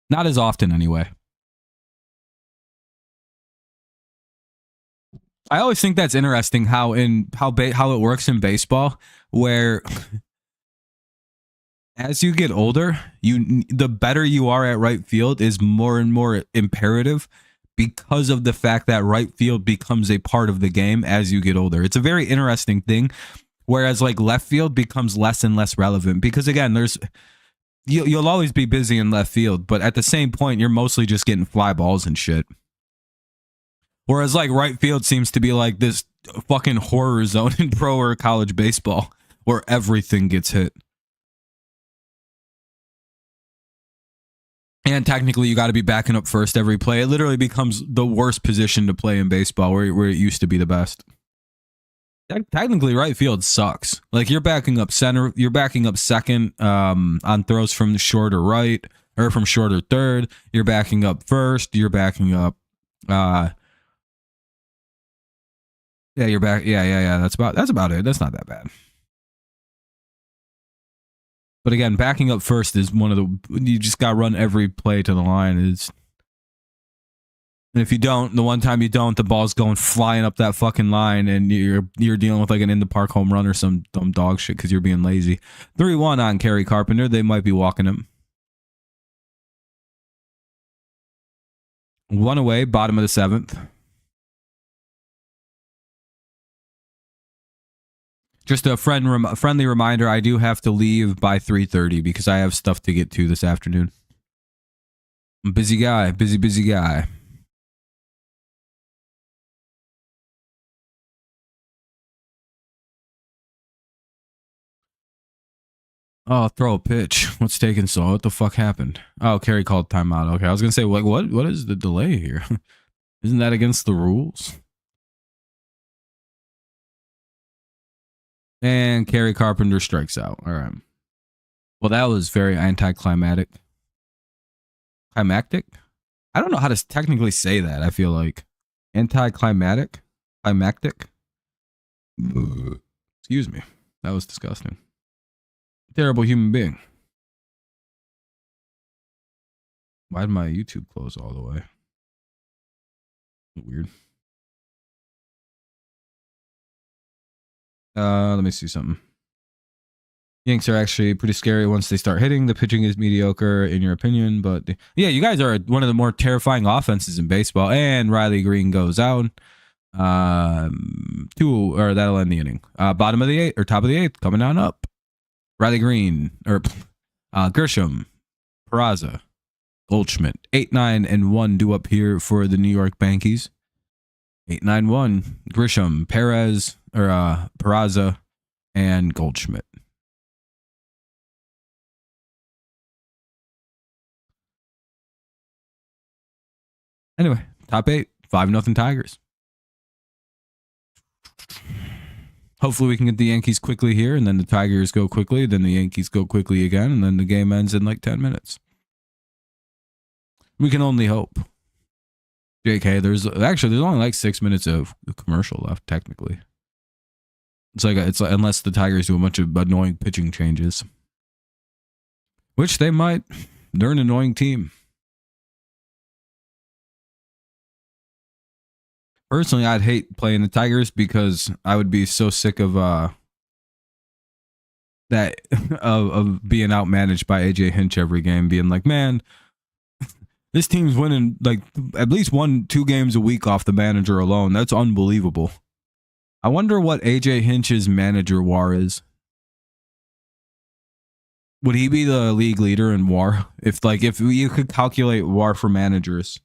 Speaker 1: Not as often anyway. I always think that's interesting how it works in baseball, where as you get older, the better you are at right field is more and more imperative, because of the fact that right field becomes a part of the game as you get older. It's a very interesting thing, whereas like left field becomes less and less relevant, because again, you'll always be busy in left field, but at the same point, you're mostly just getting fly balls and shit. Whereas like right field seems to be like this fucking horror zone in pro or college baseball where everything gets hit. And technically you got to be backing up first every play. It literally becomes the worst position to play in baseball, where it used to be the best. Technically right field sucks. Like you're backing up center, you're backing up second on throws from short or right, or from short or third. You're backing up first, you're backing up yeah, you're back. Yeah. That's about it. That's not that bad. But again, backing up first is you just got to run every play to the line. And if you don't, the one time you don't, the ball's going flying up that fucking line, and you're dealing with like an in the park home run or some dumb dog shit because you're being lazy. 3-1 on Kerry Carpenter. They might be walking him. 1 away, bottom of the 7th. Just a friendly reminder, I do have to leave by 3:30 because I have stuff to get to this afternoon. I'm a busy guy. Busy guy. Oh, throw a pitch. What's taking so? What the fuck happened? Oh, Kerry called timeout. Okay, I was gonna say, like, what is the delay here? Isn't that against the rules? And Kerry Carpenter strikes out. All right. Well, that was very anticlimactic. Climactic? I don't know how to technically say that. I feel like anticlimactic. Climactic. Excuse me. That was disgusting. Terrible human being. Why did my YouTube close all the way? Weird. Let me see something. Yanks are actually pretty scary once they start hitting. The pitching is mediocre, in your opinion, but yeah, you guys are one of the more terrifying offenses in baseball. And Riley Green goes out. That'll end the inning. Bottom of the eighth or top of the eighth, coming on up. Riley Green or Grisham, Peraza, Goldschmidt. 8-9-1 due up here for the New York Yankees. 8-9-1. Grisham, Perez or Peraza, and Goldschmidt. Anyway, top 8, 5-0 Tigers. Hopefully we can get the Yankees quickly here, and then the Tigers go quickly, then the Yankees go quickly again, and then the game ends in like 10 minutes. We can only hope. JK, there's only like 6 minutes of commercial left, technically. It's like unless the Tigers do a bunch of annoying pitching changes. Which they might. They're an annoying team. Personally, I'd hate playing the Tigers because I would be so sick of that of being outmanaged by AJ Hinch every game, being like, man, this team's winning like at least 1-2 games a week off the manager alone. That's unbelievable. I wonder what AJ Hinch's manager WAR is. Would he be the league leader in WAR? If you could calculate WAR for managers,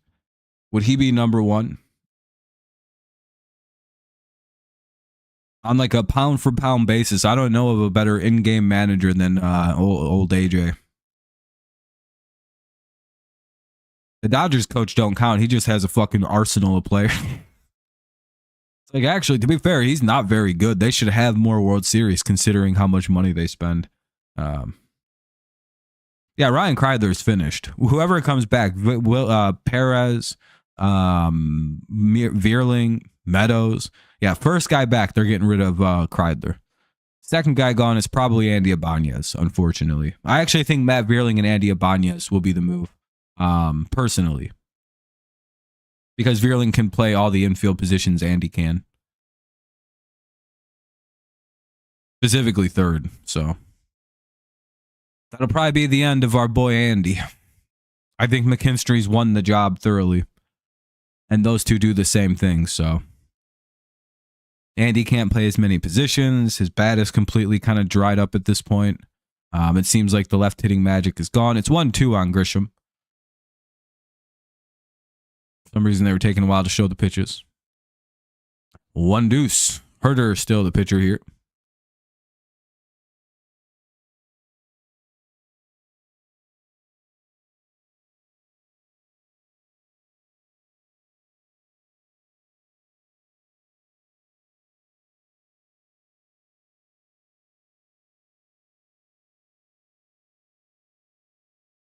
Speaker 1: would he be number one? On like a pound for pound basis, I don't know of a better in-game manager than old AJ. The Dodgers coach don't count. He just has a fucking arsenal of players. Like, actually, to be fair, he's not very good. They should have more World Series considering how much money they spend. Yeah, Ryan Kreidler's finished. Whoever comes back, Perez, Veerling, Meadows. Yeah, first guy back, they're getting rid of Kreidler. Second guy gone is probably Andy Ibanez, unfortunately. I actually think Matt Veerling and Andy Ibanez will be the move, personally. Because Veerling can play all the infield positions Andy can. Specifically third, so. That'll probably be the end of our boy Andy. I think McKinstry's won the job thoroughly. And those two do the same thing, so. Andy can't play as many positions. His bat is completely kind of dried up at this point. It seems like the left hitting magic is gone. It's 1-2 on Grisham. For some reason, they were taking a while to show the pitches. 1-2. Herder still the pitcher here.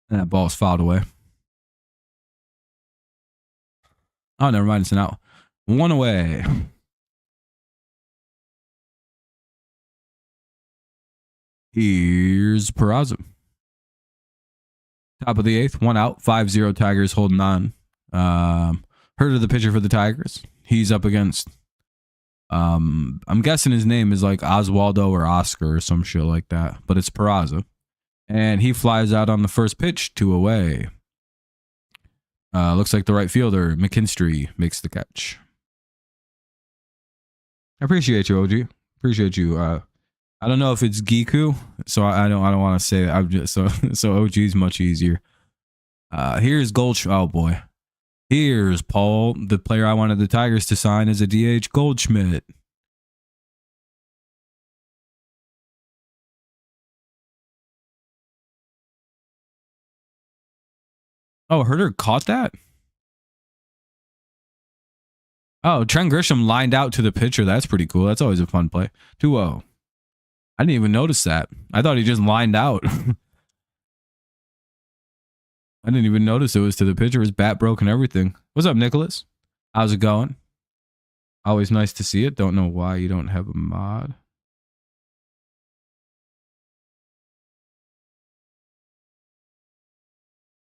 Speaker 1: And that ball's fouled away. Oh, never mind. It's an out. 1 away. Here's Peraza. Top of the 8th. 1 out. 5-0 Tigers holding on. Herder the pitcher for the Tigers. He's up against... I'm guessing his name is like Oswaldo or Oscar or some shit like that. But it's Peraza. And he flies out on the first pitch, 2 away. Looks like the right fielder, McKinstry, makes the catch. I appreciate you, OG. Appreciate you. I don't know if it's Giku, so I don't want to say it. I'm just so OG's much easier. Here's Goldschmidt. Oh boy. Here's Paul, the player I wanted the Tigers to sign as a DH, Goldschmidt. Oh, Herder caught that? Oh, Trent Grisham lined out to the pitcher. That's pretty cool. That's always a fun play. 2-0. I didn't even notice that. I thought he just lined out. I didn't even notice it was to the pitcher. His bat broke and everything. What's up, Nicholas? How's it going? Always nice to see it. Don't know why you don't have a mod.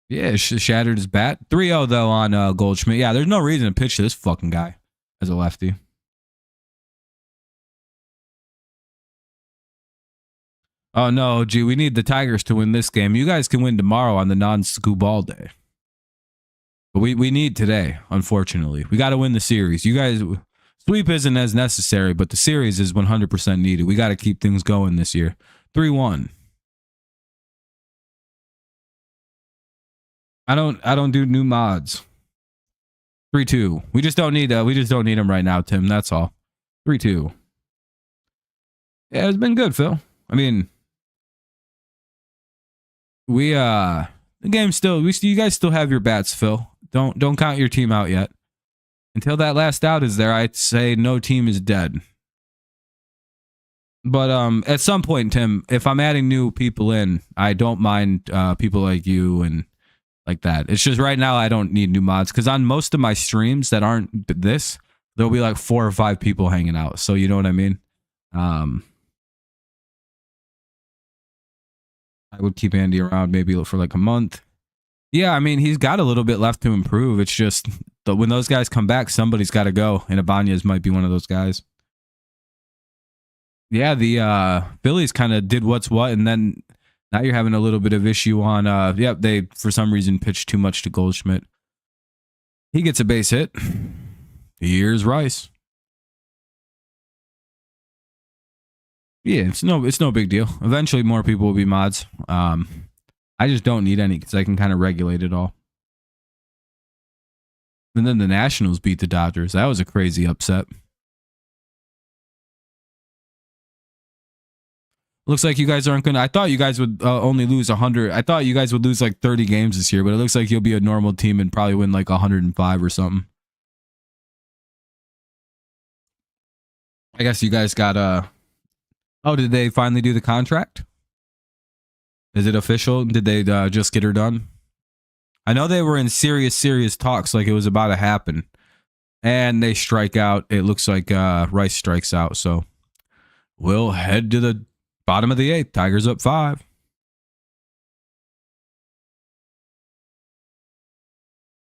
Speaker 1: Yeah, shattered his bat. 3-0 though on Goldschmidt. Yeah, there's no reason to pitch to this fucking guy as a lefty. Oh no, gee, we need the Tigers to win this game. You guys can win tomorrow on the non-Skubal day. But we need today, unfortunately. We got to win the series. You guys, sweep isn't as necessary, but the series is 100% needed. We got to keep things going this year. 3-1. I don't do new mods. 3-2. We just don't need them right now, Tim. That's all. 3-2. Yeah, it's been good, Phil. I mean, the game still. You guys still have your bats, Phil. Don't count your team out yet. Until that last out is there, I'd say no team is dead. But at some point, Tim, if I'm adding new people in, I don't mind people like you and like that. It's just right now I don't need new mods because on most of my streams that aren't this, there'll be like 4 or 5 people hanging out. So you know what I mean? I would keep Andy around maybe for like a month. Yeah, I mean, he's got a little bit left to improve. It's just when those guys come back, somebody's got to go. And Ibanez might be one of those guys. Yeah, the Phillies kind of did what's what. And then now you're having a little bit of issue on, they, for some reason, pitched too much to Goldschmidt. He gets a base hit. Here's Rice. Yeah, it's no big deal. Eventually, more people will be mods. I just don't need any because I can kind of regulate it all. And then the Nationals beat the Dodgers. That was a crazy upset. Looks like you guys aren't going to... I thought you guys would only lose 100. I thought you guys would lose like 30 games this year, but it looks like you'll be a normal team and probably win like 105 or something. I guess you guys got... Oh, did they finally do the contract? Is it official? Did they just get her done? I know they were in serious talks, like it was about to happen. And they strike out. It looks like Rice strikes out. So we'll head to the bottom of the 8th. Tigers up 5.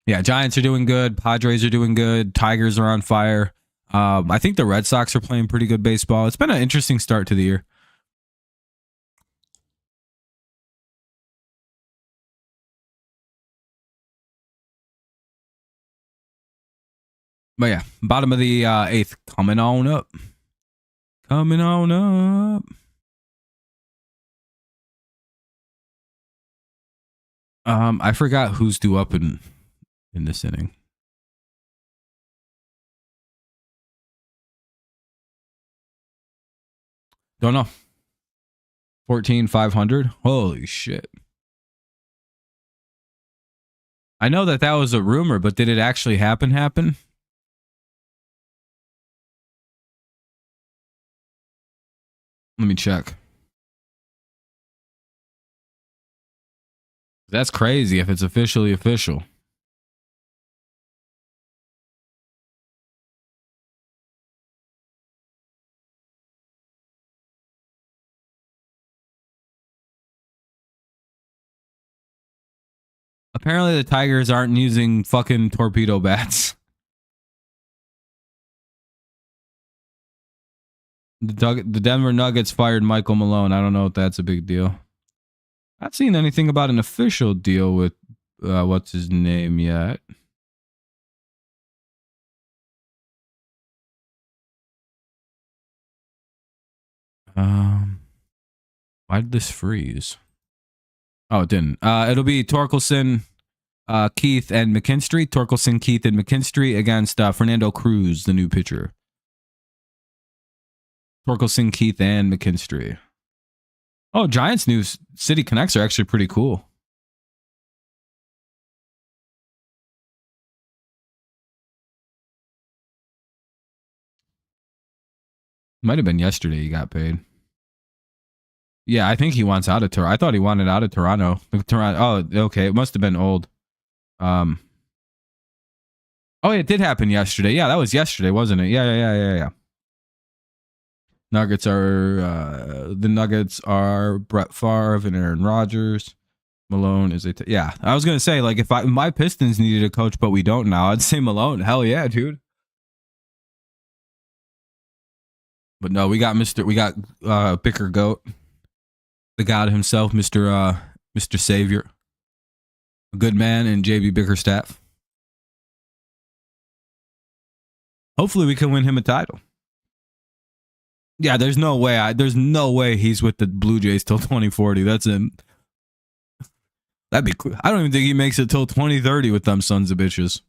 Speaker 1: Yeah, Giants are doing good. Padres are doing good. Tigers are on fire. I think the Red Sox are playing pretty good baseball. It's been an interesting start to the year. But yeah, bottom of the 8th, coming on up. Coming on up. I forgot who's due up in this inning. Don't know. 14,500. Holy shit. I know that was a rumor, but did it actually happen? Let me check. That's crazy if it's officially official. Apparently the Tigers aren't using fucking torpedo bats. The Denver Nuggets fired Michael Malone. I don't know if that's a big deal. Not seen anything about an official deal with what's his name yet. Why did this freeze? Oh, it didn't. It'll be Torkelson, Keith, and McKinstry. Torkelson, Keith, and McKinstry against Fernando Cruz, the new pitcher. Torkelson, Keith, and McKinstry. Oh, Giants' new City Connects are actually pretty cool. Might have been yesterday he got paid. Yeah, I think he wants out of Toronto. I thought he wanted out of Toronto. Oh, okay. It must have been old. Oh, it did happen yesterday. Yeah, that was yesterday, wasn't it? Yeah. Nuggets are Brett Favre and Aaron Rodgers. Malone is yeah. I was gonna say, like, if my Pistons needed a coach, but we don't now, I'd say Malone. Hell yeah, dude. But no, we got Bicker Goat, the God himself, Mr. Savior, a good man, and JB Bickerstaff. Hopefully, we can win him a title. Yeah, there's no way he's with the Blue Jays till 2040. That's him. That'd be cool. I don't even think he makes it till 2030 with them sons of bitches.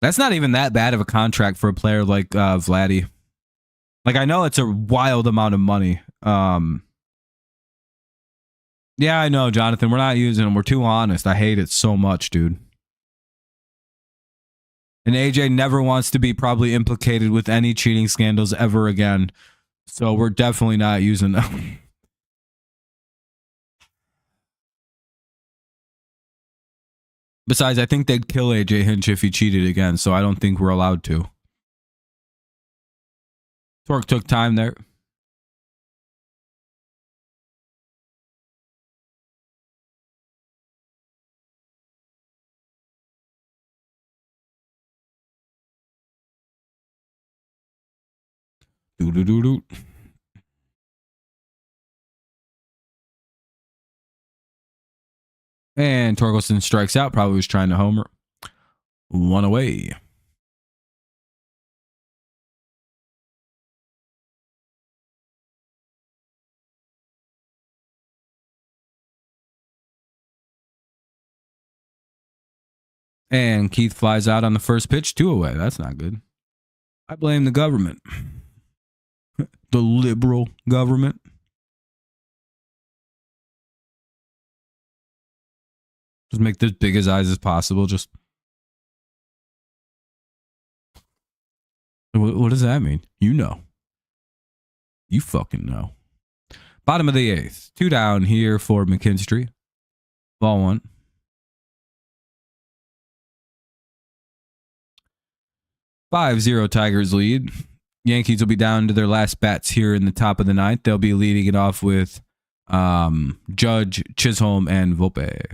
Speaker 1: That's not even that bad of a contract for a player like Vladdy. Like, I know it's a wild amount of money. Yeah, I know, Jonathan. We're not using him. We're too honest. I hate it so much, dude. And AJ never wants to be probably implicated with any cheating scandals ever again. So we're definitely not using them. Besides, I think they'd kill AJ Hinch if he cheated again, so I don't think we're allowed to. Torque took time there. Doo-doo-doo-doo. And Torkelson strikes out. Probably was trying to homer. One away. And Keith flies out on the first pitch. 2 away. That's not good. I blame the government. The liberal government. Just make this big as eyes as possible. Just. What does that mean? You know. You fucking know. Bottom of the 8th. 2 down here for McKinstry. Ball 1. 5-0 Tigers lead. Yankees will be down to their last bats here in the top of the 9th. They'll be leading it off with Judge, Chisholm, and Volpe.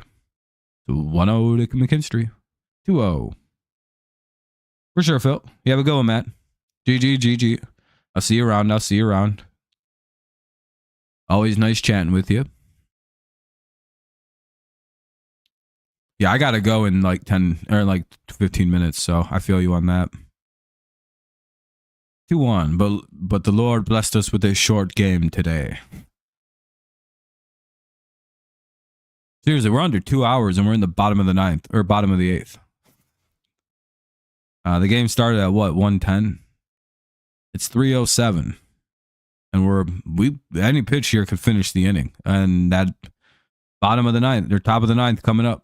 Speaker 1: So 1-0 to McKinstry. 2-0. For sure, Phil. You have a go, Matt. GG. I'll see you around. Always nice chatting with you. Yeah, I gotta go in like 10 or like 15 minutes, so I feel you on that. 2-1, but the Lord blessed us with a short game today. Seriously, we're under 2 hours and we're in the bottom of the 9th or bottom of the 8th. The game started at what, 1:10? It's 3:07, and any pitch here could finish the inning, and that bottom of the 9th or top of the 9th coming up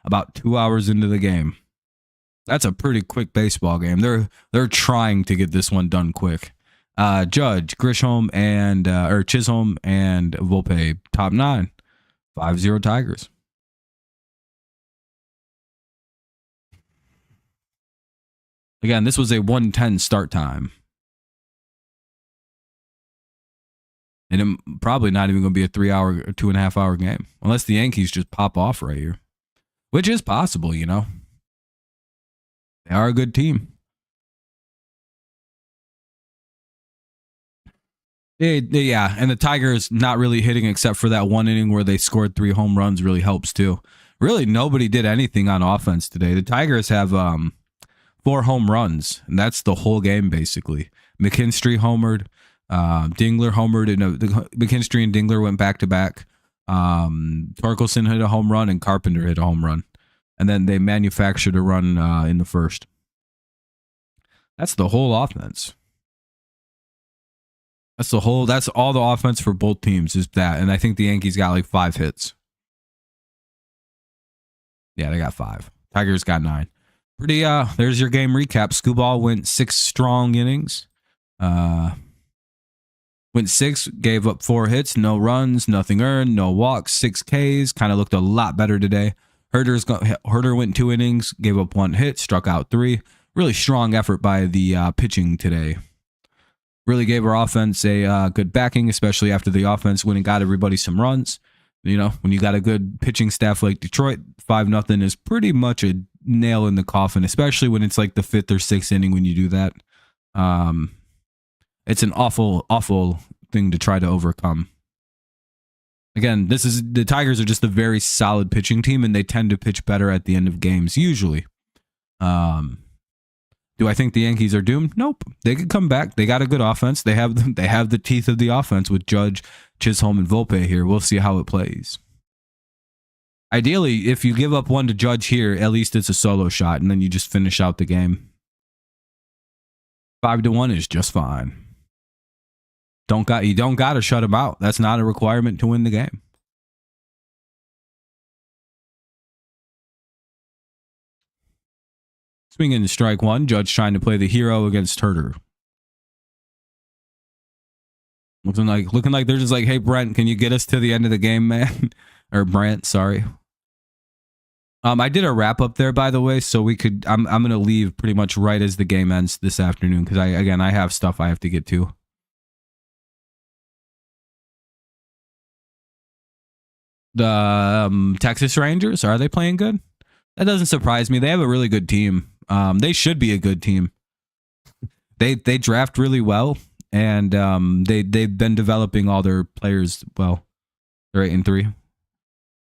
Speaker 1: about 2 hours into the game. That's a pretty quick baseball game. They're trying to get this one done quick. Judge, Grisham, and Chisholm and Volpe, top 9. 5-0 Tigers. Again, this was a 1:10 start time. And it probably not even going to be a 3-hour or 2.5 hour game. Unless the Yankees just pop off right here. Which is possible, you know. They are a good team. Yeah, and the Tigers not really hitting except for that one inning where they scored 3 home runs really helps too. Really, nobody did anything on offense today. The Tigers have 4 home runs, and that's the whole game basically. McKinstry homered, Dingler homered, and McKinstry and Dingler went back to back. Torkelson hit a home run, and Carpenter hit a home run, and then they manufactured a run in the first. That's the whole offense. That's all the offense for both teams is that. And I think the Yankees got like 5 hits. Yeah, they got 5. Tigers got 9. Pretty there's your game recap. Skubal went 6 strong innings. Went 6, gave up 4 hits, no runs, nothing earned, no walks, 6 Ks. Kind of looked a lot better today. Herder went 2 innings, gave up 1 hit, struck out 3. Really strong effort by the pitching today. Really gave our offense a good backing, especially after the offense went and got everybody some runs. You know, when you got a good pitching staff like Detroit, 5-0 is pretty much a nail in the coffin, especially when it's like the 5th or 6th inning when you do that. It's an awful, awful thing to try to overcome. Again, the Tigers are just a very solid pitching team, and they tend to pitch better at the end of games, usually. Do I think the Yankees are doomed? Nope. They could come back. They got a good offense. They have the teeth of the offense with Judge, Chisholm, and Volpe here. We'll see how it plays. Ideally, if you give up 1 to Judge here, at least it's a solo shot, and then you just finish out the game. 5-1 is just fine. You don't got to shut him out. That's not a requirement to win the game. Swinging to strike 1. Judge trying to play the hero against Herder. Looking like they're just like, hey Brent, can you get us to the end of the game, man? Or Brent, sorry. I did a wrap up there, by the way, so we could. I'm gonna leave pretty much right as the game ends this afternoon because I have stuff I have to get to. The Texas Rangers, are they playing good? That doesn't surprise me. They have a really good team. They should be a good team. They draft really well, and they've been developing all their players well. They're 8-3.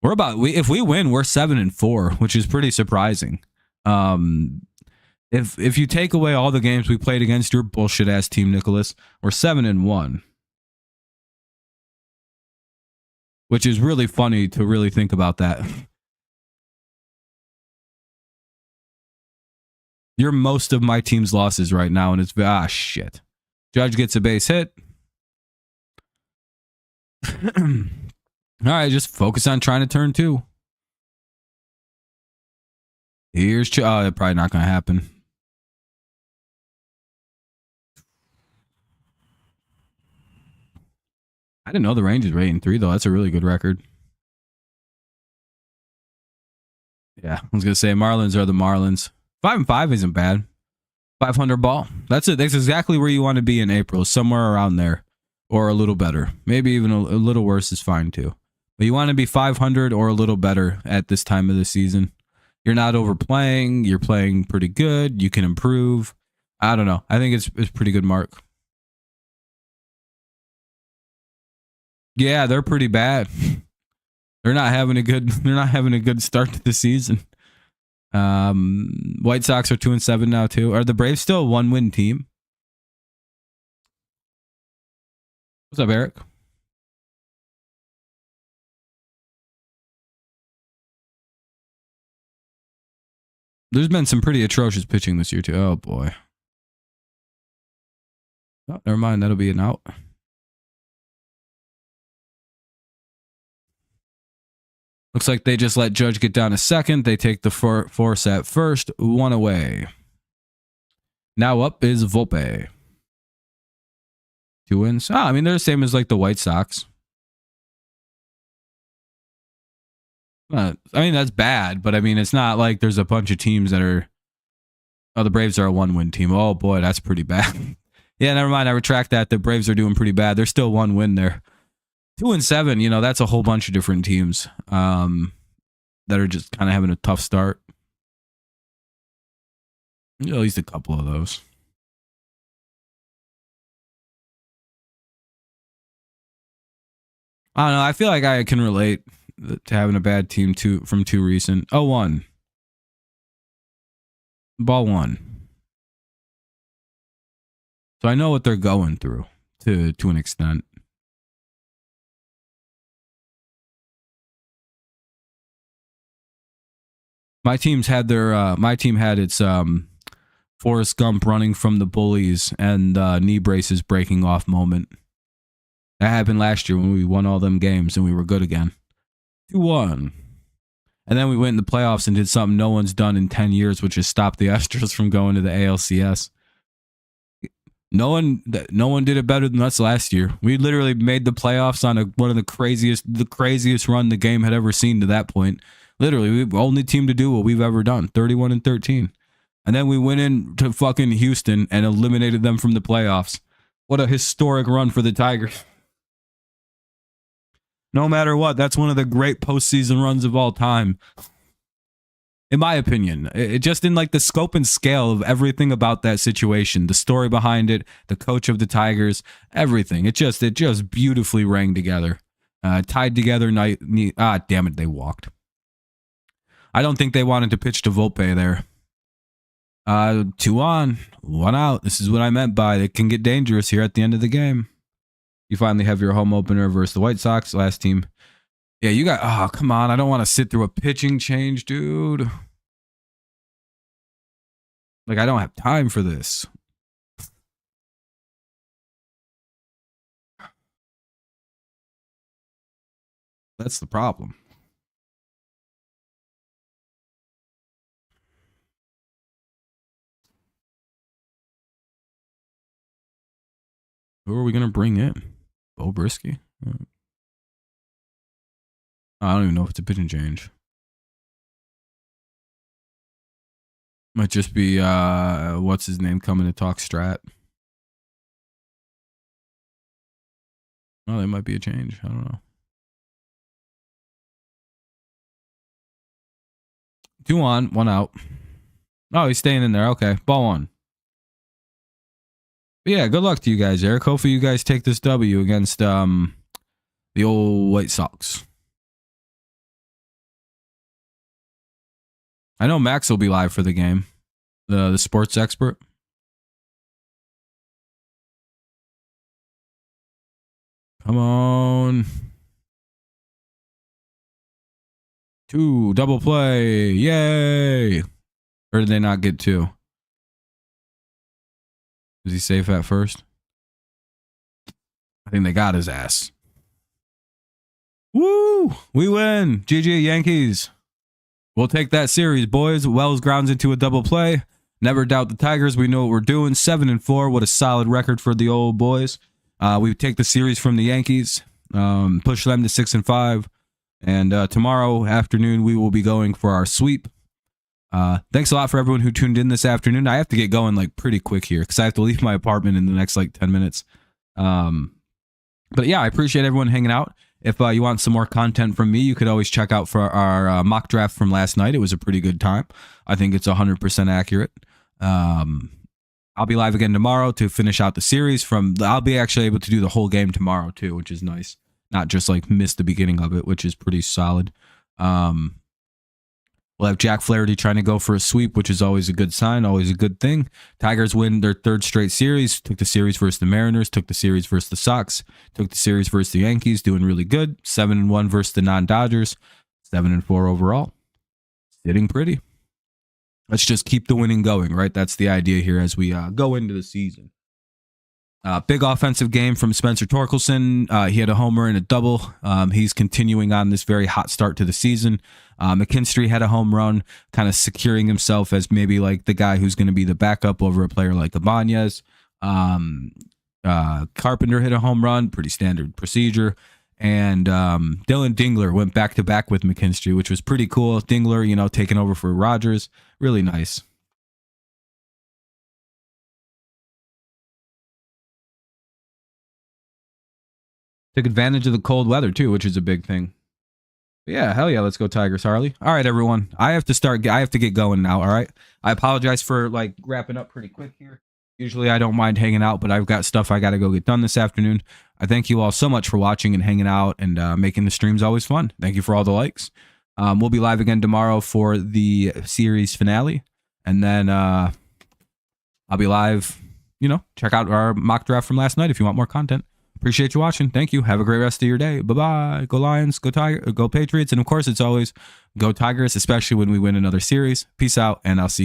Speaker 1: If we win, we're 7-4, which is pretty surprising. If you take away all the games we played against your bullshit ass team, Nicholas, we're 7-1. Which is really funny to really think about that. You're most of my team's losses right now, and it's shit. Judge gets a base hit. All right, just focus on trying to turn 2. Here's probably not going to happen. I didn't know the Rangers were 8-3 though. That's a really good record. Yeah, I was gonna say Marlins are the Marlins. 5-5 isn't bad. 500 ball. That's it. That's exactly where you want to be in April, somewhere around there, or a little better. Maybe even a little worse is fine too. But you want to be 500 or a little better at this time of the season. You're not overplaying. You're playing pretty good. You can improve. I don't know. I think it's pretty good mark. Yeah, they're pretty bad. They're not having a good start to the season. White Sox are 2-7 now too. Are the Braves still a 1-win team? What's up, Eric? There's been some pretty atrocious pitching this year too. Oh boy. Oh, never mind. That'll be an out. Looks like they just let Judge get down to second. They take the force at first. 1 away. Now up is Volpe. 2 wins. I mean, they're the same as like the White Sox. I mean, that's bad, but I mean, it's not like there's a bunch of teams that are... Oh, the Braves are a 1-win team. Oh boy, that's pretty bad. Yeah, never mind. I retract that. The Braves are doing pretty bad. They're still 1 win there. 2-7, you know, that's a whole bunch of different teams that are just kind of having a tough start. At least a couple of those. I don't know. I feel like I can relate to having a bad team from 2 recent. 0-1. Ball 1. So I know what they're going through to an extent. My team had its Forrest Gump running from the bullies and knee braces breaking off moment. That happened last year when we won all them games and we were good again. 2-1. And then we went in the playoffs and did something no one's done in 10 years, which is stop the Astros from going to the ALCS. No one did it better than us last year. We literally made the playoffs on one of the craziest run the game had ever seen to that point. Literally, we were the only team to do what we've ever done, 31-13. And then we went into fucking Houston and eliminated them from the playoffs. What a historic run for the Tigers. No matter what, that's one of the great postseason runs of all time. In my opinion, it just in like the scope and scale of everything about that situation, the story behind it, the coach of the Tigers, everything. It just beautifully rang together. Tied together. Damn it, they walked. I don't think they wanted to pitch to Volpe there. 2 on, 1 out. This is what I meant by it can get dangerous here at the end of the game. You finally have your home opener versus the White Sox, last team. Yeah, you got... Oh, come on. I don't want to sit through a pitching change, dude. Like, I don't have time for this. That's the problem. Who are we going to bring in? Bo Brisky? I don't even know if it's a pitching change. Might just be, what's his name coming to talk strat. Oh, that might be a change. I don't know. 2 on, 1 out. Oh, he's staying in there. Okay, ball 1. But yeah, good luck to you guys, Eric. Hopefully you guys take this W against the old White Sox. I know Max will be live for the game. The sports expert. Come on. 2, double play. Yay. Or did they not get 2? Is he safe at first? I think they got his ass. Woo! We win. GG Yankees. We'll take that series, boys. Wells grounds into a double play. Never doubt the Tigers. We know what we're doing. 7-4. What a solid record for the old boys. We take the series from the Yankees. Push them to 6-5. And tomorrow afternoon, we will be going for our sweep. Thanks a lot for everyone who tuned in this afternoon. I have to get going like pretty quick here because I have to leave my apartment in the next like 10 minutes. But yeah, I appreciate everyone hanging out. If you want some more content from me, you could always check out for our mock draft from last night. It was a pretty good time. I think it's 100% accurate. I'll be live again tomorrow to finish out the series. I'll be actually able to do the whole game tomorrow too, which is nice. Not just like miss the beginning of it, which is pretty solid. We'll have Jack Flaherty trying to go for a sweep, which is always a good sign, always a good thing. Tigers win their 3rd straight series. Took the series versus the Mariners. Took the series versus the Sox. Took the series versus the Yankees. Doing really good. 7-1 versus the non-Dodgers. 7-4 overall. Sitting pretty. Let's just keep the winning going, right? That's the idea here as we go into the season. Big offensive game from Spencer Torkelson. He had a homer and a double. He's continuing on this very hot start to the season. McKinstry had a home run, kind of securing himself as maybe like the guy who's going to be the backup over a player like Ibanez. Carpenter hit a home run, pretty standard procedure. And Dylan Dingler went back-to-back with McKinstry, which was pretty cool. Dingler, taking over for Rogers. Really nice. Took advantage of the cold weather, too, which is a big thing. But yeah, hell yeah, let's go Tigers, Harley. All right, everyone. I have to get going now, all right? I apologize for, wrapping up pretty quick here. Usually I don't mind hanging out, but I've got stuff I got to go get done this afternoon. I thank you all so much for watching and hanging out and making the streams always fun. Thank you for all the likes. We'll be live again tomorrow for the series finale. And then I'll be live, check out our mock draft from last night if you want more content. Appreciate you watching. Thank you. Have a great rest of your day. Bye-bye. Go Lions. Go Tigers. Go Patriots. And, of course, it's always go Tigers, especially when we win another series. Peace out, and I'll see y'all.